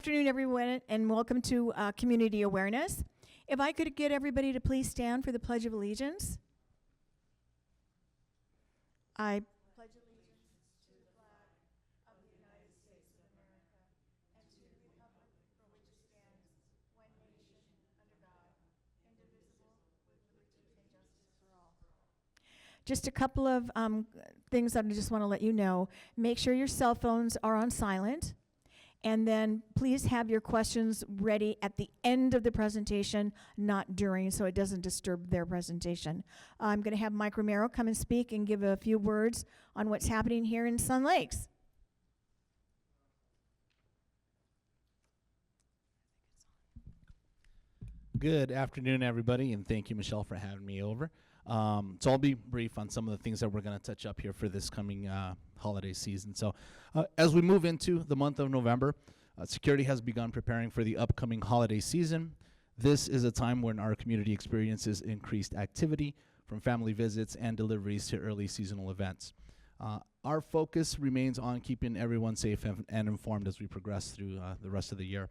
Afternoon, everyone, and welcome to Community Awareness. If I could get everybody to please stand for the Pledge of Allegiance. I pledge allegiance to the flag of the United States of America and to the republic for which it stands, one nation, under God, indivisible, with liberty and justice for all. Just a couple of things that I just want to let you know. Make sure your cell phones are on silent. And then please have your questions ready at the end of the presentation, not during, so it doesn't disturb their presentation. I'm going to have Mike Romero come and speak and give a few words on what's happening here in Sun Lakes. Good afternoon, everybody, and thank you, Michelle, for having me over. So I'll be brief on some of the things that we're going to touch up here for this coming holiday season. So as we move into the month of November, security has begun preparing for the upcoming holiday season. This is a time when our community experiences increased activity, from family visits and deliveries to early seasonal events. Our focus remains on keeping everyone safe and informed as we progress through the rest of the year.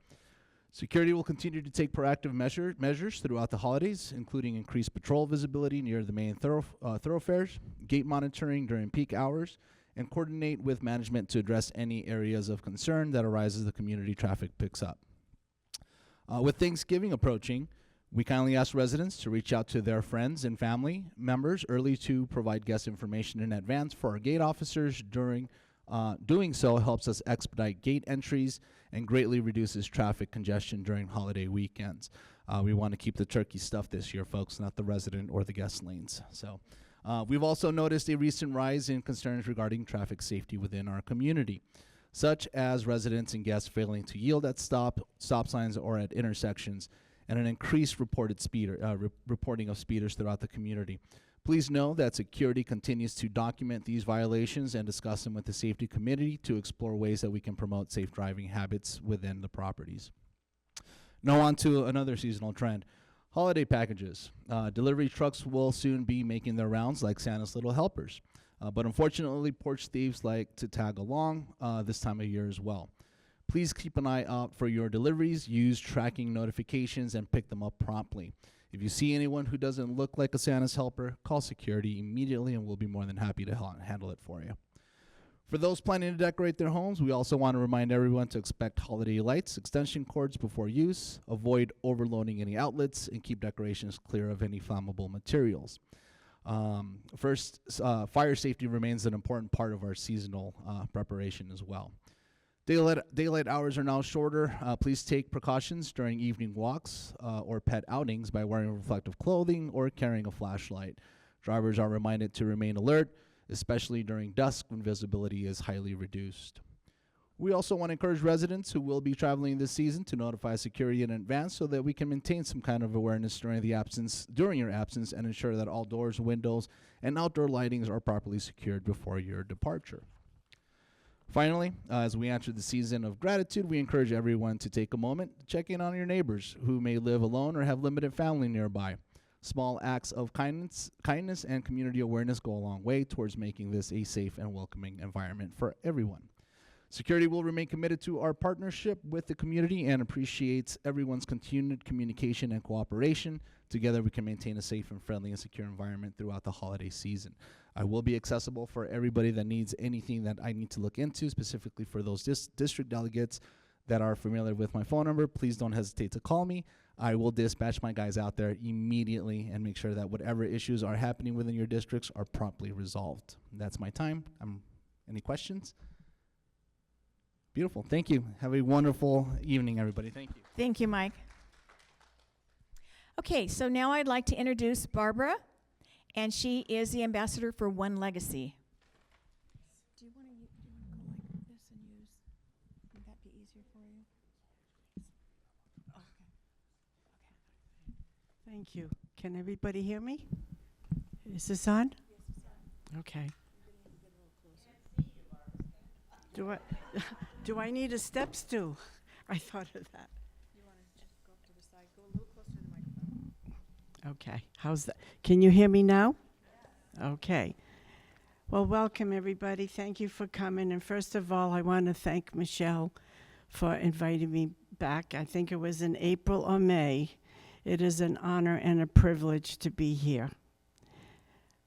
Security will continue to take proactive measures throughout the holidays, including increased patrol visibility near the main thoroughfares, gate monitoring during peak hours, and coordinate with management to address any areas of concern that arise as the community traffic picks up. With Thanksgiving approaching, we kindly ask residents to reach out to their friends and family members early to provide guest information in advance for our gate officers. Doing so helps us expedite gate entries and greatly reduces traffic congestion during holiday weekends. We want to keep the turkey stuffed this year, folks, not the resident or the guest lanes. So we've also noticed a recent rise in concerns regarding traffic safety within our community, such as residents and guests failing to yield at stop signs or at intersections, and an increased reporting of speeders throughout the community. Please know that security continues to document these violations and discuss them with the safety committee to explore ways that we can promote safe driving habits within the properties. Now on to another seasonal trend. Holiday packages. Delivery trucks will soon be making their rounds like Santa's little helpers. But unfortunately, porch thieves like to tag along this time of year as well. Please keep an eye out for your deliveries, use tracking notifications, and pick them up promptly. If you see anyone who doesn't look like a Santa's helper, call security immediately and we'll be more than happy to handle it for you. For those planning to decorate their homes, we also want to remind everyone to expect holiday lights, extension cords before use, avoid overloading any outlets, and keep decorations clear of any flammable materials. Fire safety remains an important part of our seasonal preparation as well. Daylight hours are now shorter. Please take precautions during evening walks or pet outings by wearing reflective clothing or carrying a flashlight. Drivers are reminded to remain alert, especially during dusk when visibility is highly reduced. We also want to encourage residents who will be traveling this season to notify security in advance so that we can maintain some kind of awareness during your absence and ensure that all doors, windows, and outdoor lightings are properly secured before your departure. Finally, as we enter the season of gratitude, we encourage everyone to take a moment to check in on your neighbors who may live alone or have limited family nearby. Small acts of kindness and community awareness go a long way towards making this a safe and welcoming environment for everyone. Security will remain committed to our partnership with the community and appreciates everyone's continued communication and cooperation. Together, we can maintain a safe and friendly and secure environment throughout the holiday season. I will be accessible for everybody that needs anything that I need to look into, specifically for those district delegates that are familiar with my phone number. Please don't hesitate to call me. I will dispatch my guys out there immediately and make sure that whatever issues are happening within your districts are promptly resolved. That's my time. Any questions? Beautiful. Thank you. Have a wonderful evening, everybody. Thank you. Thank you, Mike. Okay, so now I'd like to introduce Barbara, and she is the ambassador for One Legacy. Do you want to go like this and use, would that be easier for you? Oh, okay. Thank you. Can everybody hear me? Is this on? Yes, it's on. Okay. Do I need a step stool? I thought of that. You want to just go up to the side, go a little closer to the microphone. Okay. How's that? Can you hear me now? Okay. Well, welcome everybody. Thank you for coming. And first of all, I want to thank Michelle for inviting me back. I think it was in April or May. It is an honor and a privilege to be here.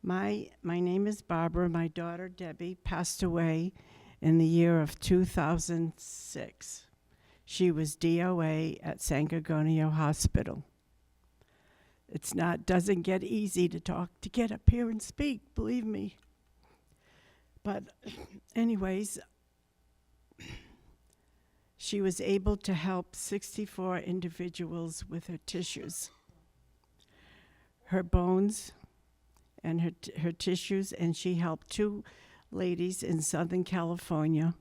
My name is Barbara. My daughter, Debbie, passed away in the year of 2006. She was DOA at San Gorgonio Hospital. Doesn't get easy to get up here and speak, believe me. But anyways, she was able to help 64 individuals with her tissues, her bones, and her tissues, and she helped 2 ladies in Southern California.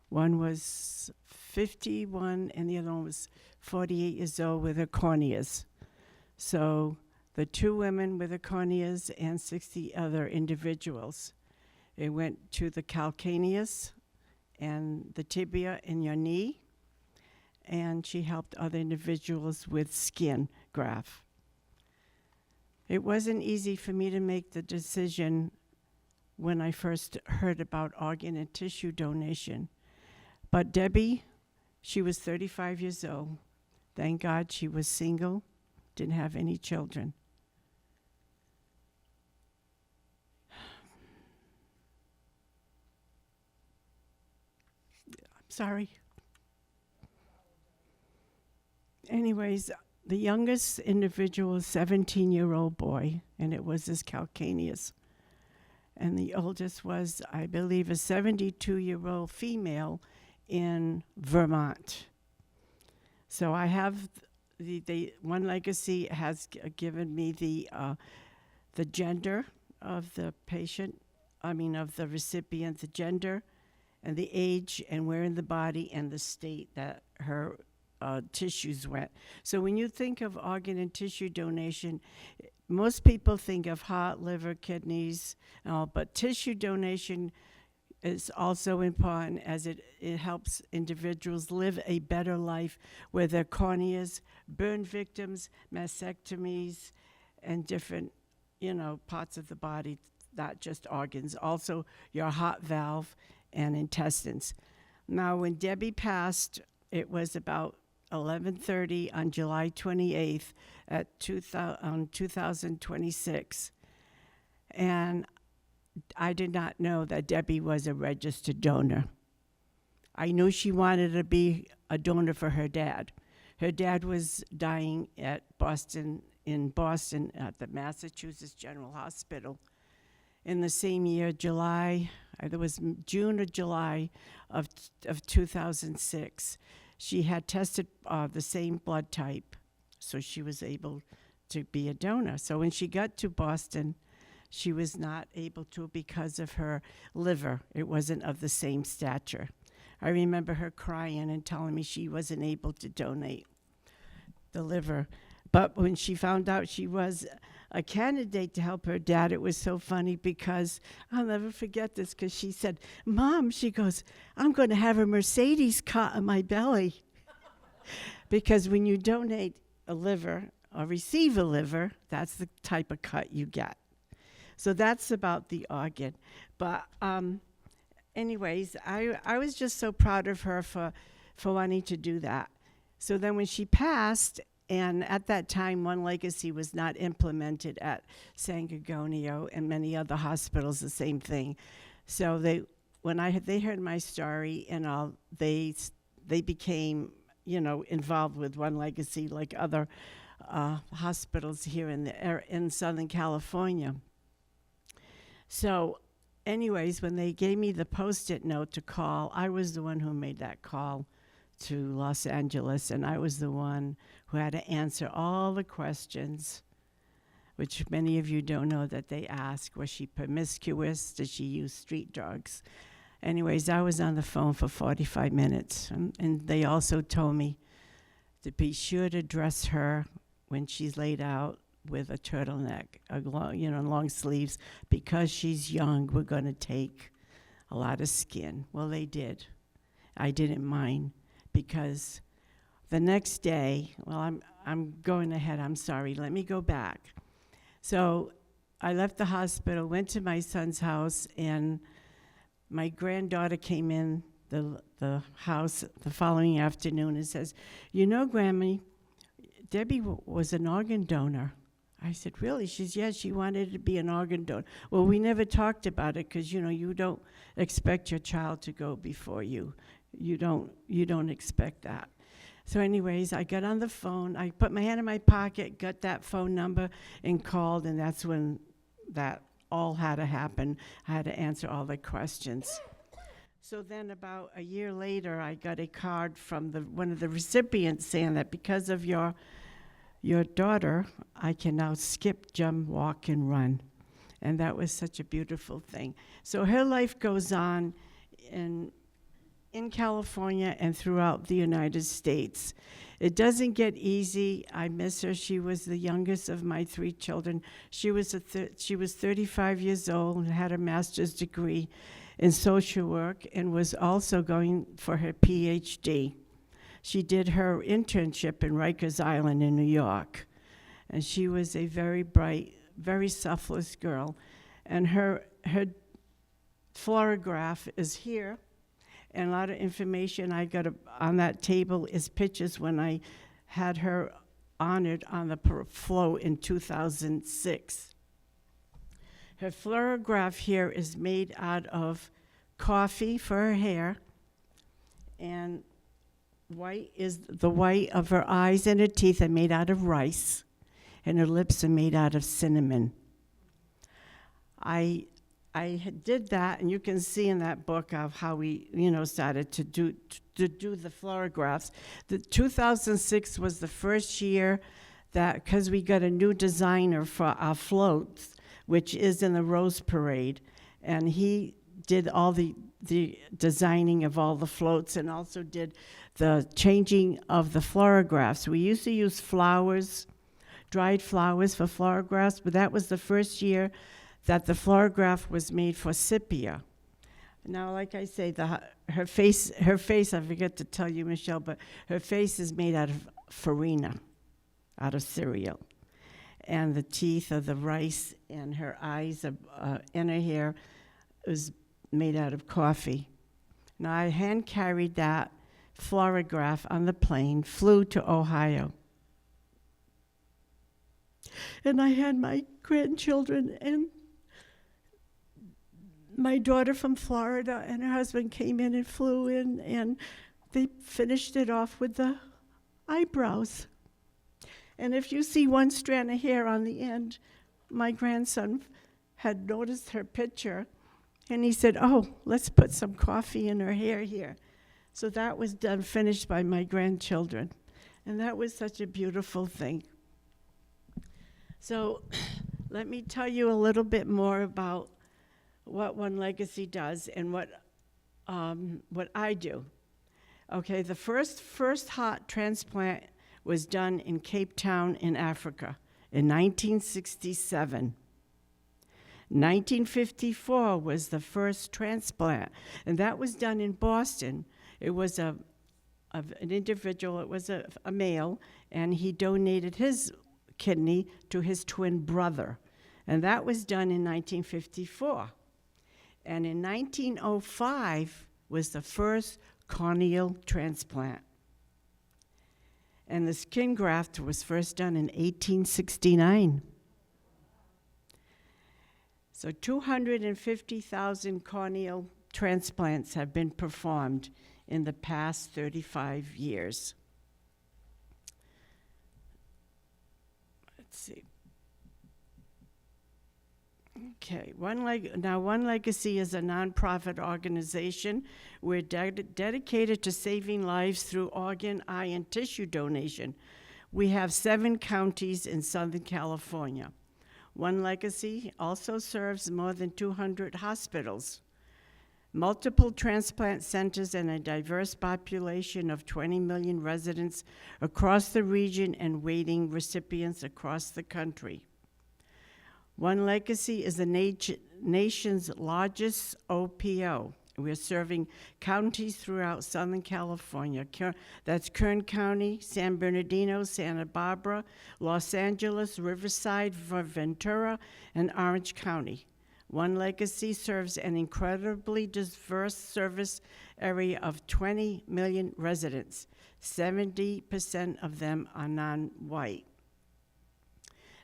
One was 51 and the other one was 48 years old with her corneas. So the 2 women with the corneas and 60 other individuals. It went to the calcaneus and the tibia in your knee, and she helped other individuals with skin graft. It wasn't easy for me to make the decision when I first heard about organ and tissue donation. But Debbie, she was 35 years old. Thank God she was single, didn't have any children. I'm sorry. Anyways, the youngest individual was a 17-year-old boy, and it was his calcaneus. And the oldest was, I believe, a 72-year-old female in Vermont. So I have the One Legacy has given me the gender of the patient, of the recipient, the gender and the age and where in the body and the state that her tissues went. So when you think of organ and tissue donation, most people think of heart, liver, kidneys, but tissue donation is also important as it helps individuals live a better life with their corneas, burn victims, mastectomies, and different, parts of the body, not just organs, also your heart valve and intestines. Now, when Debbie passed, it was about 11:30 on July 28th at 2026. And I did not know that Debbie was a registered donor. I knew she wanted to be a donor for her dad. Her dad was dying in Boston at the Massachusetts General Hospital. In the same year, July, it was June or July of 2006. She had tested the same blood type, so she was able to be a donor. So when she got to Boston, she was not able to because of her liver. It wasn't of the same stature. I remember her crying and telling me she wasn't able to donate the liver. But when she found out she was a candidate to help her dad, it was so funny because I'll never forget this, because she said, "Mom," she goes, "I'm going to have a Mercedes cut on my belly." Because when you donate a liver or receive a liver, that's the type of cut you get. So that's about the organ. But anyways, I was just so proud of her for wanting to do that. So then when she passed, and at that time, One Legacy was not implemented at San Gorgonio and many other hospitals, the same thing. So they heard my story and all, they became, involved with One Legacy like other hospitals here in Southern California. So anyways, when they gave me the Post-it note to call, I was the one who made that call to Los Angeles, and I was the one who had to answer all the questions, which many of you don't know that they ask. Was she promiscuous? Did she use street drugs? Anyways, I was on the phone for 45 minutes, and they also told me to be sure to dress her when she's laid out with a turtleneck, long sleeves, because she's young. We're going to take a lot of skin. Well, they did. I didn't mind, because the next day, I'm going ahead, I'm sorry, let me go back. So I left the hospital, went to my son's house, and my granddaughter came in the house the following afternoon and says, "You know, Grammy, Debbie was an organ donor." I said, "Really?" She says, "Yeah, she wanted to be an organ donor." Well, we never talked about it because, you don't expect your child to go before you. You don't expect that. So anyways, I got on the phone. I put my hand in my pocket, got that phone number, and called, and that's when that all had to happen. I had to answer all the questions. So then about a year later, I got a card from one of the recipients saying that because of your daughter, I can now skip, jump, walk, and run. And that was such a beautiful thing. So her life goes on in California and throughout the United States. It doesn't get easy. I miss her. She was the youngest of my 3 children. She was 35 years old and had a master's degree in social work and was also going for her PhD. She did her internship in Rikers Island in New York. And she was a very bright, very selfless girl. And her fluorograph is here. And a lot of information I got on that table is pictures when I had her honored on the flow in 2006. Her fluorograph here is made out of coffee for her hair, and the white of her eyes and her teeth are made out of rice, and her lips are made out of cinnamon. I did that, and you can see in that book of how we, started to do the fluorographs. The 2006 was the first year that, because we got a new designer for our floats, which is in the Rose Parade, and he did all the designing of all the floats and also did the changing of the fluorographs. We used to use flowers, dried flowers for fluorographs, but that was the first year that the fluorograph was made for sepia. Now, like I say, her face, I forget to tell you, Michelle, but her face is made out of farina, out of cereal. And the teeth are the rice, and her eyes and her hair was made out of coffee. Now, I hand carried that fluorograph on the plane, flew to Ohio. And I had my grandchildren and my daughter from Florida and her husband came in and flew in, and they finished it off with the eyebrows. And if you see one strand of hair on the end, my grandson had noticed her picture, and he said, "Oh, let's put some coffee in her hair here." So that was done, finished by my grandchildren. And that was such a beautiful thing. So let me tell you a little bit more about what One Legacy does and what I do. Okay, the first heart transplant was done in Cape Town in Africa in 1967. 1954 was the first transplant, and that was done in Boston. It was an individual, it was a male, and he donated his kidney to his twin brother, and that was done in 1954. And in 1905 was the first corneal transplant. And the skin graft was first done in 1869. So 250,000 corneal transplants have been performed in the past 35 years. Let's see. Okay, One Legacy is a nonprofit organization. We're dedicated to saving lives through organ, eye, and tissue donation. We have 7 counties in Southern California. One Legacy also serves more than 200 hospitals, multiple transplant centers, and a diverse population of 20 million residents across the region and waiting recipients across the country. One Legacy is the nation's largest OPO. We're serving counties throughout Southern California. That's Kern County, San Bernardino, Santa Barbara, Los Angeles, Riverside, Ventura, and Orange County. One Legacy serves an incredibly diverse service area of 20 million residents. 70% of them are non-white.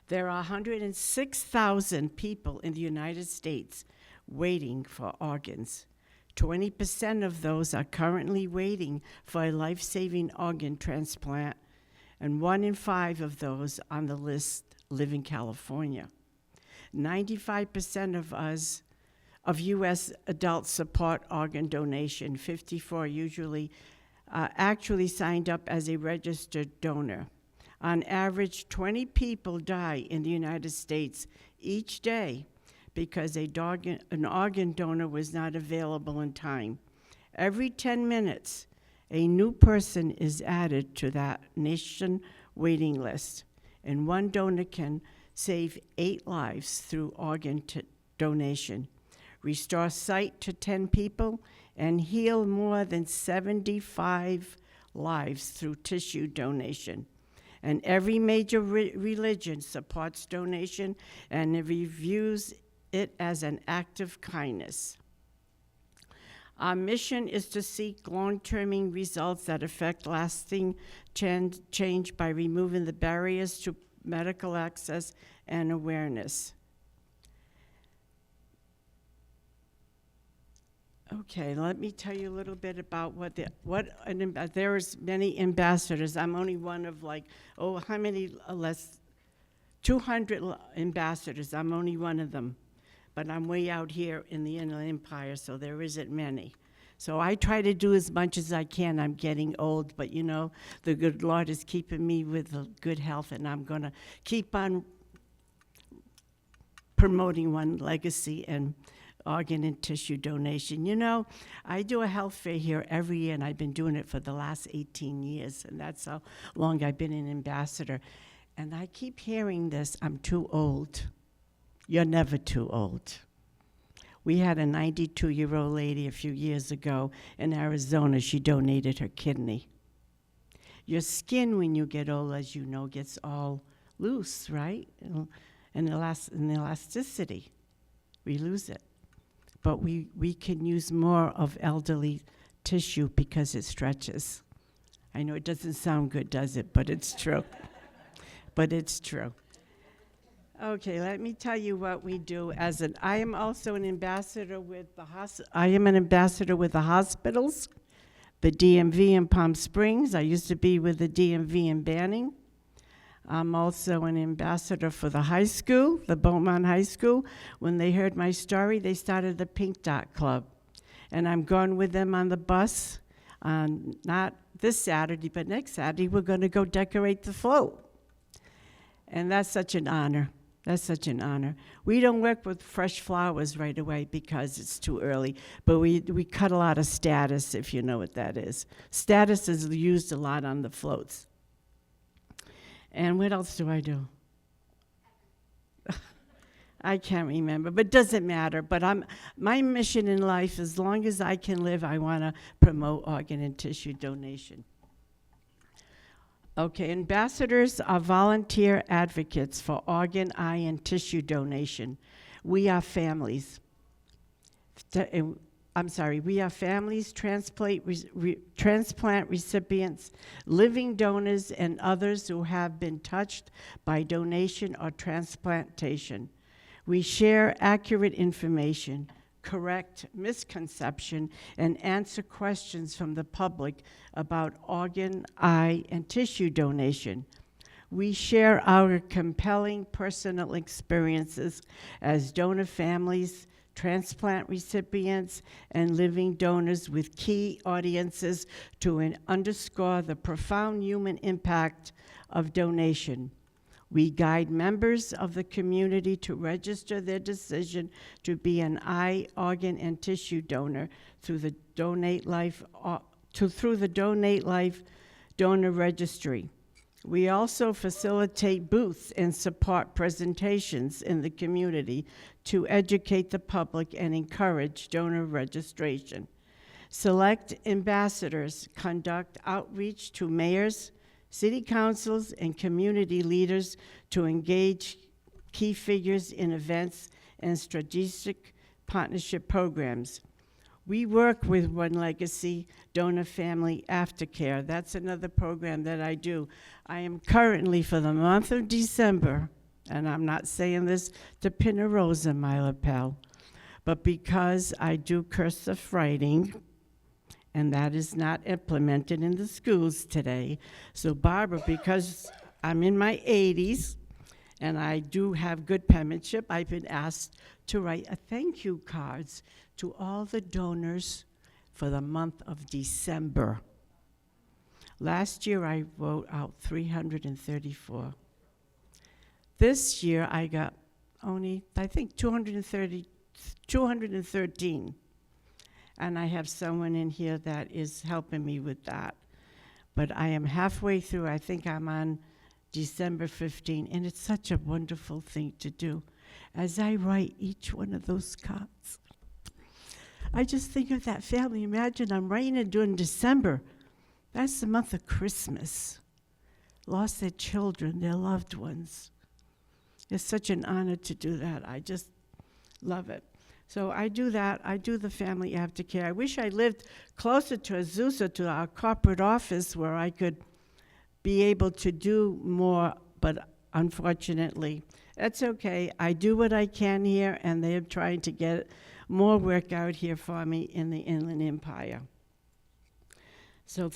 There are 106,000 people in the United States waiting for organs. 20% of those are currently waiting for a life-saving organ transplant, and 1 in 5 of those on the list live in California. 95% of U.S. adults support organ donation. 54 usually actually signed up as a registered donor. On average, 20 people die in the United States each day because an organ donor was not available in time. Every 10 minutes, a new person is added to that nation waiting list, and one donor can save 8 lives through organ donation, restore sight to 10 people, and heal more than 75 lives through tissue donation. And every major religion supports donation and reviews it as an act of kindness. Our mission is to seek long-term results that affect lasting change by removing the barriers to medical access and awareness. Okay, let me tell you a little bit about there's many ambassadors. I'm only one of 200 ambassadors. I'm only one of them. But I'm way out here in the Inland Empire, so there isn't many. So I try to do as much as I can. I'm getting old, but the good Lord is keeping me with good health, and I'm gonna keep on promoting One Legacy and organ and tissue donation. I do a health fair here every year, and I've been doing it for the last 18 years, and that's how long I've been an ambassador. And I keep hearing this, I'm too old. You're never too old. We had a 92-year-old lady a few years ago in Arizona. She donated her kidney. Your skin, when you get old, as you know, gets all loose, right? And elasticity. We lose it. But we can use more of elderly tissue because it stretches. I know it doesn't sound good, does it? But it's true. But it's true. Okay, let me tell you what we do. I am also an ambassador with the hospitals, the DMV in Palm Springs. I used to be with the DMV in Banning. I'm also an ambassador for the high school, the Beaumont High School. When they heard my story, they started the Pink Dot Club. And I'm going with them on the bus, not this Saturday, but next Saturday, we're going to go decorate the float. And that's such an honor. That's such an honor. We don't work with fresh flowers right away because it's too early, but we cut a lot of status, if you know what that is. Status is used a lot on the floats. And what else do I do? I can't remember, but it doesn't matter. But my mission in life, as long as I can live, I want to promote organ and tissue donation. Okay, ambassadors are volunteer advocates for organ, eye, and tissue donation. We are families. We are families, transplant recipients, living donors, and others who have been touched by donation or transplantation. We share accurate information, correct misconception, and answer questions from the public about organ, eye, and tissue donation. We share our compelling personal experiences as donor families, transplant recipients, and living donors with key audiences to underscore the profound human impact of donation. We guide members of the community to register their decision to be an eye, organ, and tissue donor through the Donate Life donor registry. We also facilitate booths and support presentations in the community to educate the public and encourage donor registration. Select ambassadors conduct outreach to mayors, city councils, and community leaders to engage key figures in events and strategic partnership programs. We work with One Legacy Donor Family Aftercare. That's another program that I do. I am currently, for the month of December, and I'm not saying this to pin a rose in my lapel, but because I do cursive writing, and that is not implemented in the schools today. So Barbara, because I'm in my 80s, and I do have good penmanship, I've been asked to write a thank you cards to all the donors for the month of December. Last year, I wrote out 334. This year, I got only, I think, 213. And I have someone in here that is helping me with that. But I am halfway through. I think I'm on December 15, and it's such a wonderful thing to do. As I write each one of those cards, I just think of that family. Imagine I'm writing it during December. That's the month of Christmas. Lost their children, their loved ones. It's such an honor to do that. I just love it. So I do that. I do the family aftercare. I wish I lived closer to Azusa, to our corporate office, where I could be able to do more, but unfortunately, that's okay. I do what I can here, and they're trying to get more work out here for me in the Inland Empire. So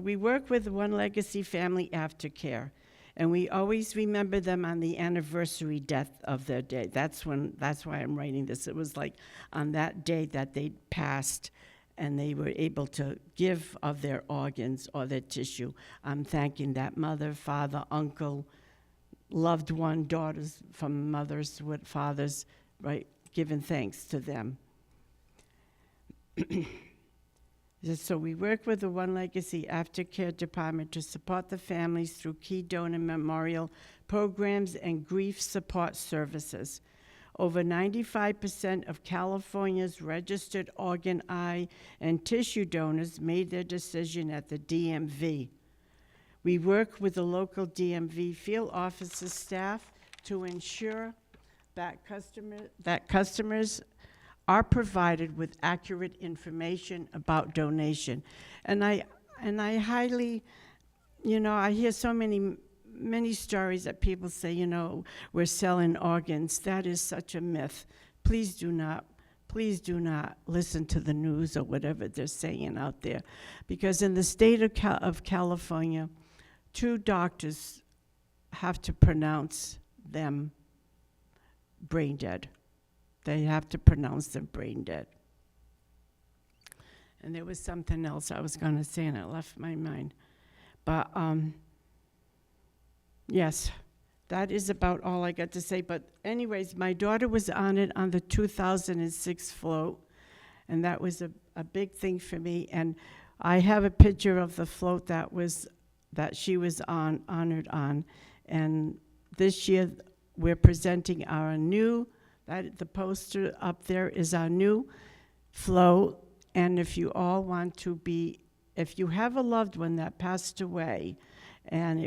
we work with One Legacy Family Aftercare, and we always remember them on the anniversary death of their day. That's why I'm writing this. It was like on that day that they passed, and they were able to give of their organs or their tissue. I'm thanking that mother, father, uncle, loved one, daughters from mothers with fathers, right, giving thanks to them. So we work with the One Legacy Aftercare Department to support the families through key donor memorial programs and grief support services. Over 95% of California's registered organ, eye, and tissue donors made their decision at the DMV. We work with the local DMV field offices staff to ensure that customers are provided with accurate information about donation. And I highly, I hear so many stories that people say, we're selling organs. That is such a myth. Please do not listen to the news or whatever they're saying out there. Because in the state of California, 2 doctors have to pronounce them brain dead. They have to pronounce them brain dead. And there was something else I was going to say, and it left my mind. But yes, that is about all I got to say. But anyways, my daughter was honored on the 2006 float, and that was a big thing for me. And I have a picture of the float that she was honored on. And this year, we're presenting our new, the poster up there is our new float. And if you all want to if you have a loved one that passed away, and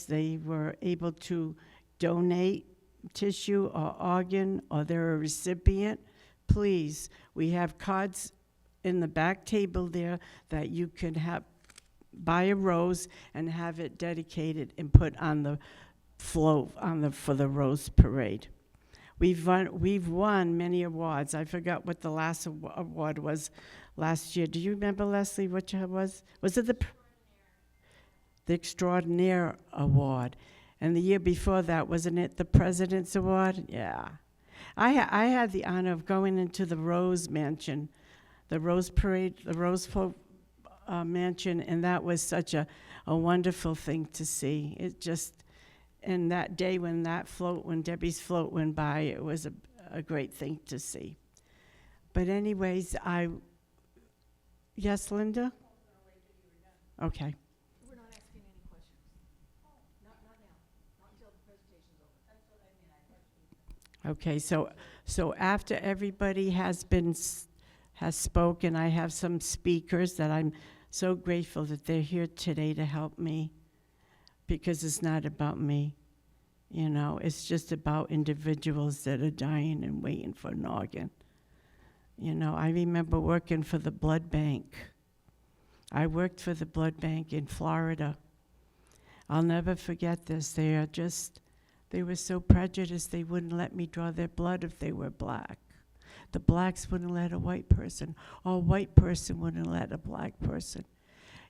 they were able to donate tissue or organ, or they're a recipient, please, we have cards in the back table there that you can buy a rose and have it dedicated and put on the float for the Rose Parade. We've won many awards. I forgot what the last award was last year. Do you remember, Leslie, what it was? Was it the Extraordinaire Award? And the year before that, wasn't it the President's Award? Yeah. I had the honor of going into the Rose Mansion, the Rose Parade, the Rose Float Mansion, and that was such a wonderful thing to see. It just, and that day when Debbie's float went by, it was a great thing to see. But anyways, yes, Linda? Okay. We're not asking any questions. Not now. Not until the presentation's over. That's what I mean. Okay, so after everybody has spoken, I have some speakers that I'm so grateful that they're here today to help me, because it's not about me. You know, it's just about individuals that are dying and waiting for an organ. You know, I remember working for the blood bank. I worked for the blood bank in Florida. I'll never forget this. They were so prejudiced, they wouldn't let me draw their blood if they were black. The blacks wouldn't let a white person, or a white person wouldn't let a black person.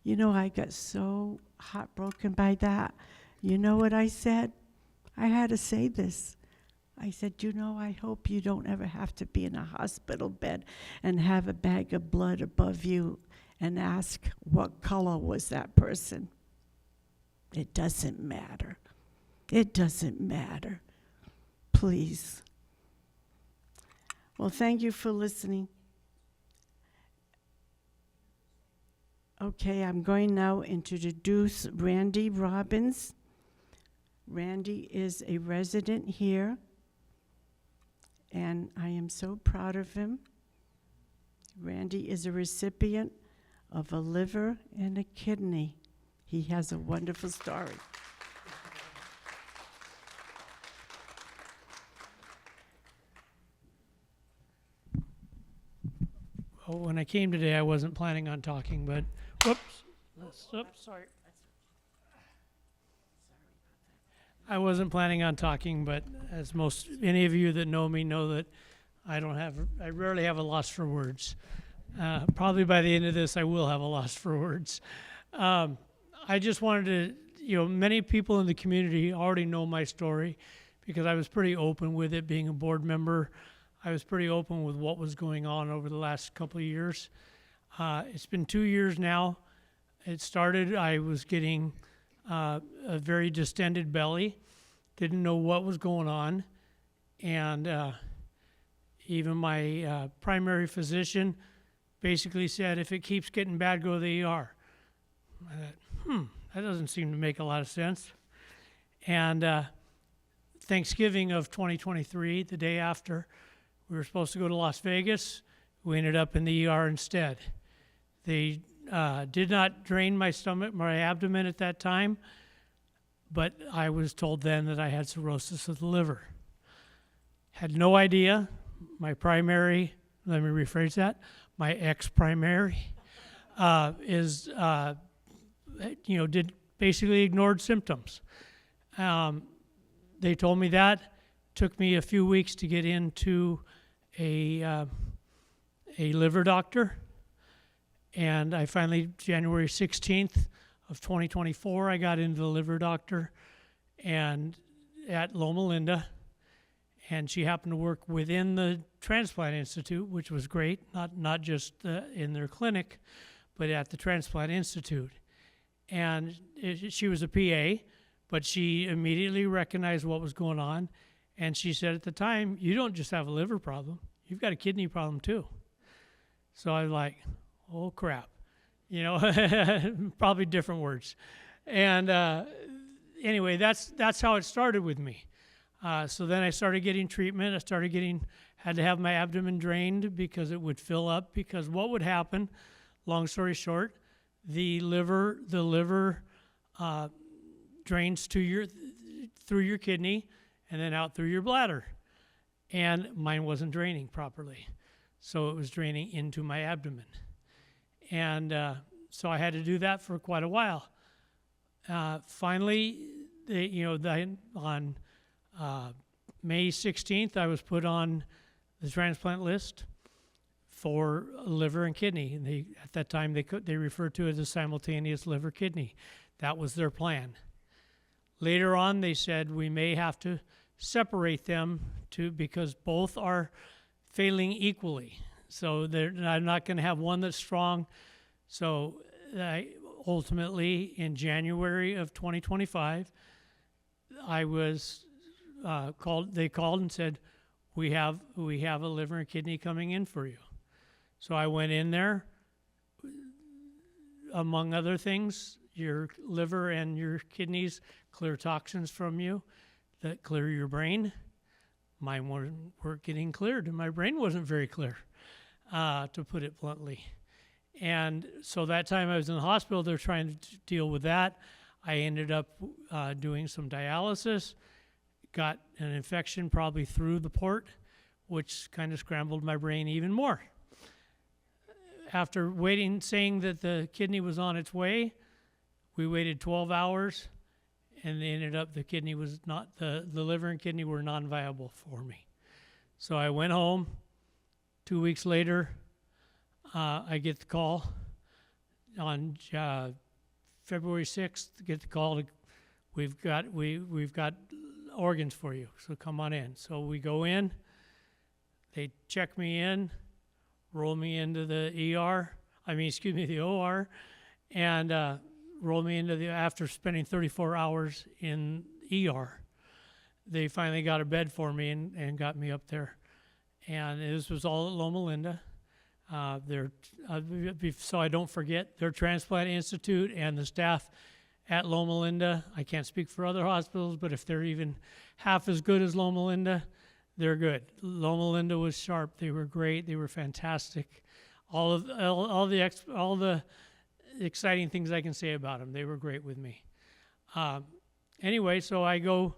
You know, I got so heartbroken by that. You know what I said? I had to say this. I said, you know, I hope you don't ever have to be in a hospital bed and have a bag of blood above you and ask what color was that person. It doesn't matter. It doesn't matter. Please. Well, thank you for listening. Okay, I'm going now to introduce Randy Robbins. Randy is a resident here, and I am so proud of him. Randy is a recipient of a liver and a kidney. He has a wonderful story. Well, when I came today, I wasn't planning on talking, but oops, sorry. I wasn't planning on talking, but as any of you that know me know that I rarely have a loss for words. Probably by the end of this, I will have a loss for words. I just wanted to, many people in the community already know my story because I was pretty open with it being a board member. I was pretty open with what was going on over the last couple of years. It's been 2 years now. It started, I was getting a very distended belly, didn't know what was going on, and even my primary physician basically said, if it keeps getting bad, go to the ER. I thought, that doesn't seem to make a lot of sense. And Thanksgiving of 2023, the day after, we were supposed to go to Las Vegas. We ended up in the ER instead. They did not drain my abdomen at that time, but I was told then that I had cirrhosis of the liver. Had no idea. My primary, let me rephrase that, my ex-primary did basically ignored symptoms. They told me that. Took me a few weeks to get into a liver doctor. And I finally, January 16th of 2024, I got into the liver doctor and at Loma Linda. And she happened to work within the Transplant Institute, which was great, not just in their clinic, but at the Transplant Institute. And she was a PA, but she immediately recognized what was going on. And she said at the time, you don't just have a liver problem, you've got a kidney problem too. So I was like, oh crap, probably different words. And anyway, that's how it started with me. So then I started getting treatment. Had to have my abdomen drained because it would fill up. Because what would happen, long story short, the liver drains through your kidney and then out through your bladder. And mine wasn't draining properly. So it was draining into my abdomen. And so I had to do that for quite a while. Finally, on May 16th, I was put on the transplant list for liver and kidney. And at that time, they referred to it as simultaneous liver kidney. That was their plan. Later on, they said we may have to separate them because both are failing equally. So I'm not going to have one that's strong. So ultimately, in January of 2025, I was called. They called and said, "We have a liver and kidney coming in for you." So I went in there. Among other things, your liver and your kidneys clear toxins from you that clear your brain. Mine weren't getting cleared, and my brain wasn't very clear, to put it bluntly. And so that time I was in the hospital, they're trying to deal with that. I ended up doing some dialysis, got an infection probably through the port, which kind of scrambled my brain even more. After waiting, saying that the kidney was on its way, we waited 12 hours, and they ended up, the kidney was not, the liver and kidney were non-viable for me. So I went home. 2 weeks later, I get the call on February 6th, get the call to, we've got organs for you, so come on in. So we go in, they check me in, roll me into the the OR, and roll me into after spending 34 hours in ER. They finally got a bed for me and got me up there. And this was all at Loma Linda. So I don't forget, their transplant institute and the staff at Loma Linda, I can't speak for other hospitals, but if they're even half as good as Loma Linda, they're good. Loma Linda was sharp. They were great. They were fantastic. All the exciting things I can say about them. They were great with me. Anyway, so I go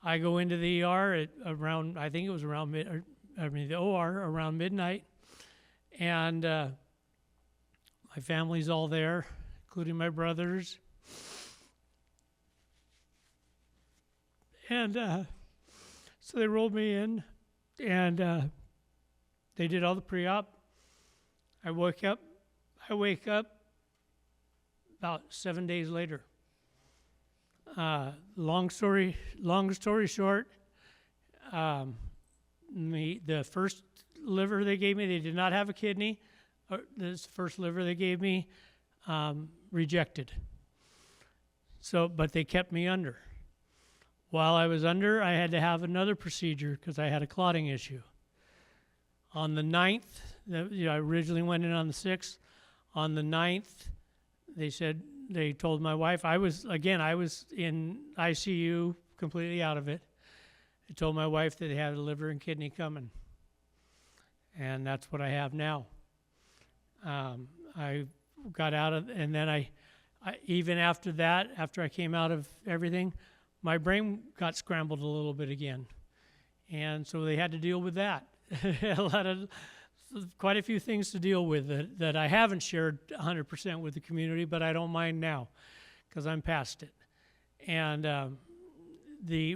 into the ER at around, I think it was around the OR around midnight, and my family's all there, including my brothers. And so they rolled me in, and they did all the pre-op. I wake up about 7 days later. Long story short, the first liver they gave me, they did not have a kidney. This first liver they gave me, rejected. So, but they kept me under. While I was under, I had to have another procedure because I had a clotting issue. On the 9th, I originally went in on the 6th. On the 9th, they told my wife, I was in ICU, completely out of it. They told my wife that they had a liver and kidney coming. And that's what I have now. I got out of, and then I even after that, after I came out of everything, my brain got scrambled a little bit again. And so they had to deal with that. Quite a few things to deal with that I haven't shared 100% with the community, but I don't mind now because I'm past it. And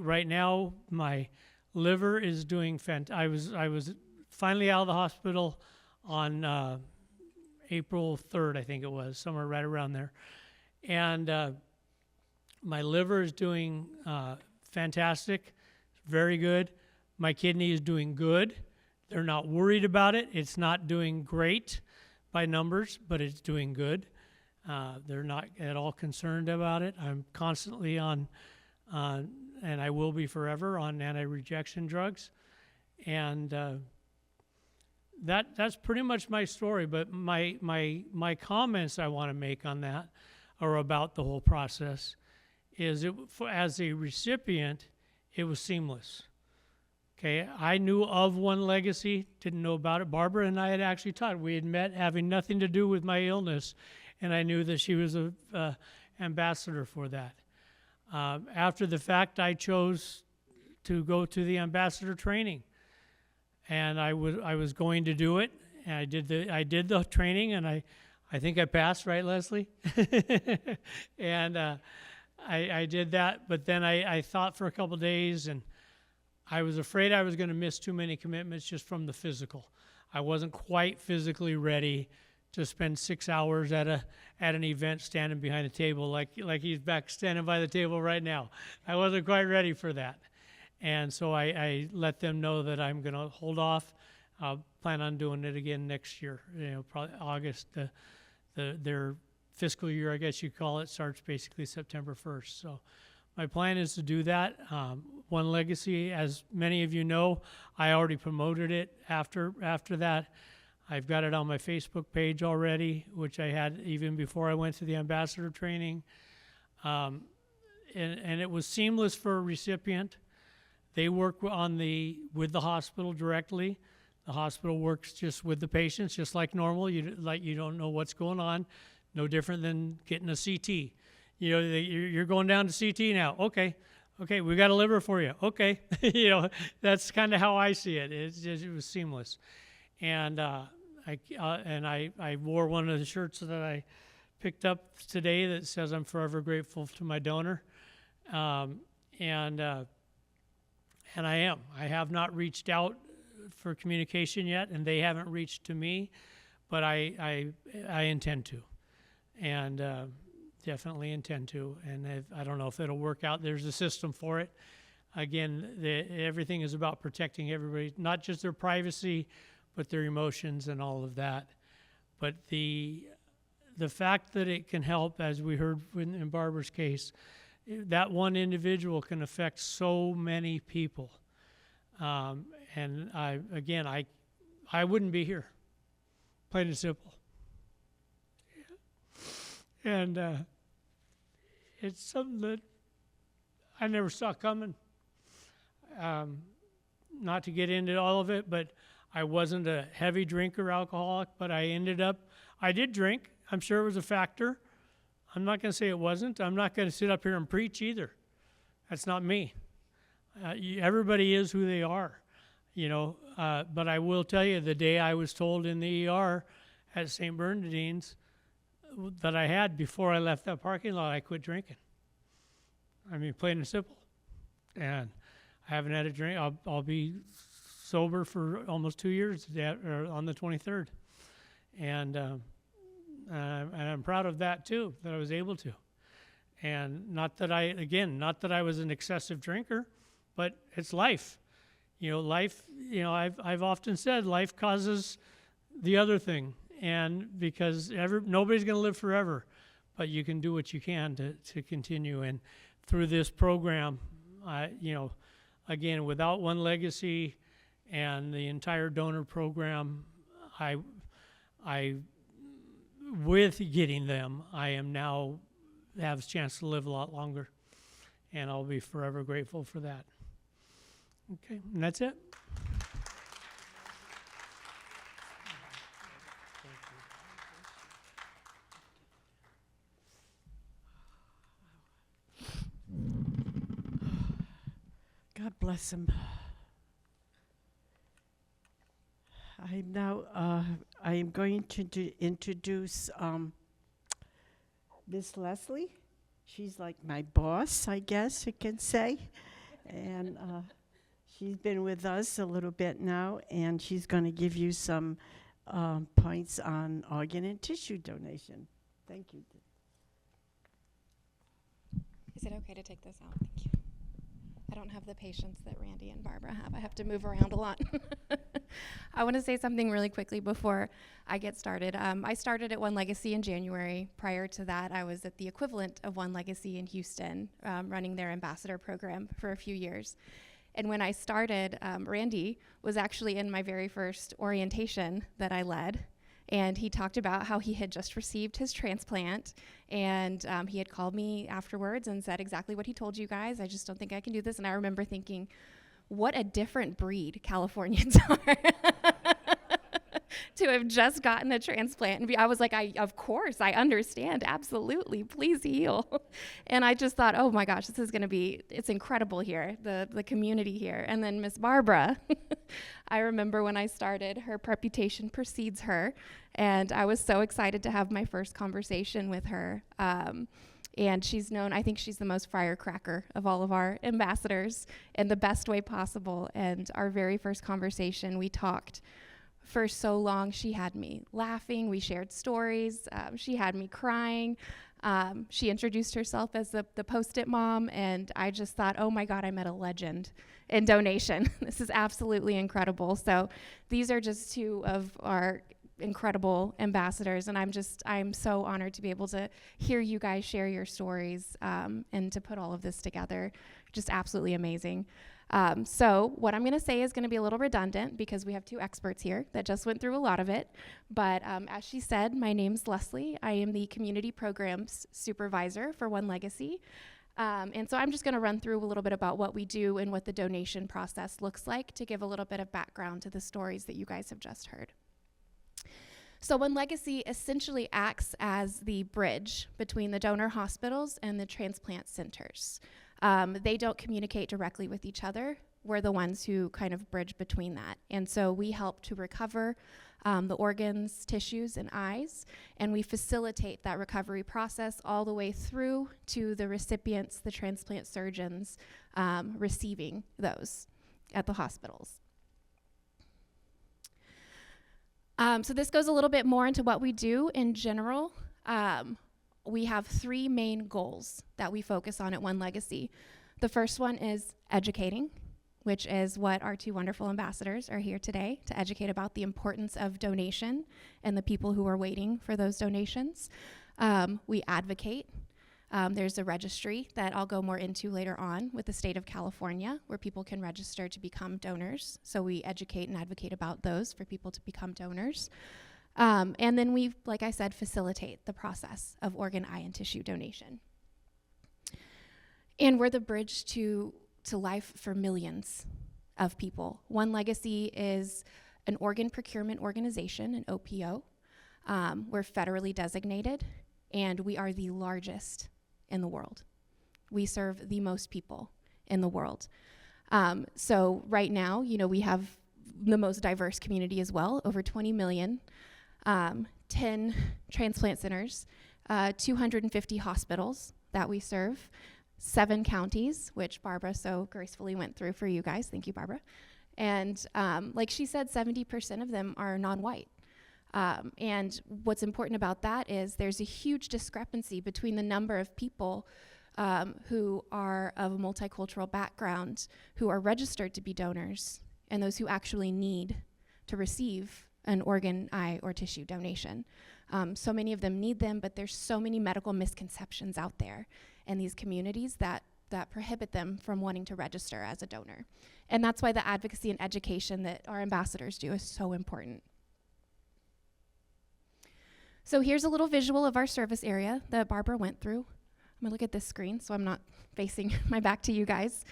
right now my liver is doing I was finally out of the hospital on April 3rd, I think it was, somewhere right around there. And my liver is doing fantastic, very good. My kidney is doing good. They're not worried about it. It's not doing great by numbers, but it's doing good. They're not at all concerned about it. I'm constantly on, and I will be forever, on anti-rejection drugs. And that's pretty much my story. But my comments I want to make on that are about the whole process. As a recipient, it was seamless. Okay, I knew of One Legacy, didn't know about it. Barbara and I had actually talked. We had met having nothing to do with my illness, and I knew that she was an ambassador for that. After the fact, I chose to go to the ambassador training, and I was going to do it, and I did the training, and I think I passed, right, Leslie? And I did that, but then I thought for a couple days, and I was afraid I was going to miss too many commitments just from the physical. I wasn't quite physically ready to spend 6 hours at an event standing behind a table like he's back standing by the table right now. I wasn't quite ready for that. And so I let them know that I'm going to hold off. I'll plan on doing it again next year, probably August. Their fiscal year, I guess you call it, starts basically September 1st. So my plan is to do that. One Legacy, as many of you know, I already promoted it after that. I've got it on my Facebook page already, which I had even before I went to the ambassador training. And it was seamless for a recipient. They work with the hospital directly. The hospital works just with the patients, just like normal. You don't know what's going on. No different than getting a CT. You're going down to CT now. Okay, Okay, we got a liver for you. Okay, that's kind of how I see it. It was seamless, and I wore one of the shirts that I picked up today that says I'm forever grateful to my donor, and I am. I have not reached out for communication yet, and they haven't reached to me, but I intend to, and definitely intend to. And I don't know if it'll work out. There's a system for it. Again, everything is about protecting everybody, not just their privacy, but their emotions and all of that. But the fact that it can help, as we heard in Barbara's case, that one individual can affect so many people. And I wouldn't be here, plain and simple. And it's something that I never saw coming. Not to get into all of it, but I wasn't a heavy drinker, alcoholic, but I did drink. I'm sure it was a factor. I'm not going to say it wasn't. I'm not going to sit up here and preach either. That's not me. Everybody is who they are, but I will tell you, the day I was told in the ER at St. Bernardine's that I had, before I left that parking lot, I quit drinking. I mean, plain and simple. And I haven't had a drink. I'll be sober for almost 2 years on the 23rd. And I'm proud of that too, that I was able to. And not that I was an excessive drinker, but it's life. Life, I've often said life causes the other thing. And because nobody's going to live forever, but you can do what you can to continue. And through this program, again, without One Legacy and the entire donor program, with getting them, I am now have a chance to live a lot longer, and I'll be forever grateful for that. Okay, and that's it. God bless him. I am going to introduce Miss Leslie. She's like my boss, I guess you can say. And she's been with us a little bit now, and she's going to give you some points on organ and tissue donation. Thank you. Is it okay to take this out? Thank you. I don't have the patience that Randy and Barbara have. I have to move around a lot. I want to say something really quickly before I get started. I started at One Legacy in January. Prior to that, I was at the equivalent of One Legacy in Houston, running their ambassador program for a few years. And when I started, Randy was actually in my very first orientation that I led. And he talked about how he had just received his transplant, and he had called me afterwards and said exactly what he told you guys. I just don't think I can do this. And I remember thinking, what a different breed Californians are to have just gotten a transplant. And I was like, of course, I understand. Absolutely. Please heal. And I just thought, oh my gosh, this is going to be, it's incredible here, the community here. And then Miss Barbara, I remember when I started, her reputation precedes her. And I was so excited to have my first conversation with her. And she's known, I think she's the most firecracker of all of our ambassadors in the best way possible. And our very first conversation, we talked for so long. She had me laughing. We shared stories. She had me crying. She introduced herself as the Post-it mom. And I just thought, oh my God, I met a legend in donation. This is absolutely incredible. So these are just two of our incredible ambassadors, and I'm so honored to be able to hear you guys share your stories, and to put all of this together. Just absolutely amazing. So what I'm going to say is going to be a little redundant because we have two experts here that just went through a lot of it. But as she said, my name's Leslie. I am the community programs supervisor for One Legacy. And so I'm just going to run through a little bit about what we do and what the donation process looks like to give a little bit of background to the stories that you guys have just heard. So One Legacy essentially acts as the bridge between the donor hospitals and the transplant centers. They don't communicate directly with each other. We're the ones who kind of bridge between that. And so we help to recover the organs, tissues, and eyes, and we facilitate that recovery process all the way through to the recipients, the transplant surgeons, receiving those at the hospitals. So this goes a little bit more into what we do in general. We have 3 main goals that we focus on at One Legacy. The first one is educating, which is what our 2 wonderful ambassadors are here today to educate about the importance of donation and the people who are waiting for those donations. We advocate. There's a registry that I'll go more into later on with the state of California where people can register to become donors. So we educate and advocate about those for people to become donors. And then we, like I said, facilitate the process of organ, eye, and tissue donation. And we're the bridge to life for millions of people. One Legacy is an organ procurement organization, an OPO. We're federally designated, and we are the largest in the world. We serve the most people in the world. So right now, we have the most diverse community as well, over 20 million, 10 transplant centers, 250 hospitals that we serve, 7 counties, which Barbara so gracefully went through for you guys. Thank you, Barbara. And like she said, 70% of them are non-white. And what's important about that is there's a huge discrepancy between the number of people who are of a multicultural background who are registered to be donors and those who actually need to receive an organ, eye, or tissue donation. So many of them need them, but there's so many medical misconceptions out there in these communities that prohibit them from wanting to register as a donor. And that's why the advocacy and education that our ambassadors do is so important. So here's a little visual of our service area that Barbara went through. I'm gonna look at this screen so I'm not facing my back to you guys.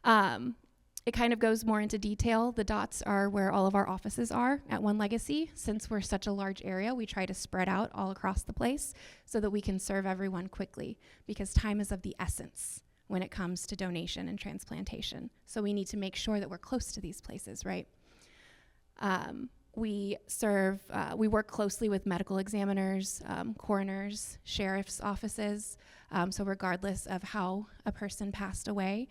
It kind of goes more into detail. The dots are where all of our offices are at One Legacy. Since we're such a large area, we try to spread out all across the place so that we can serve everyone quickly, because time is of the essence when it comes to donation and transplantation. So we need to make sure that we're close to these places, right? We work closely with medical examiners, coroners, sheriff's offices. So regardless of how a person passed away,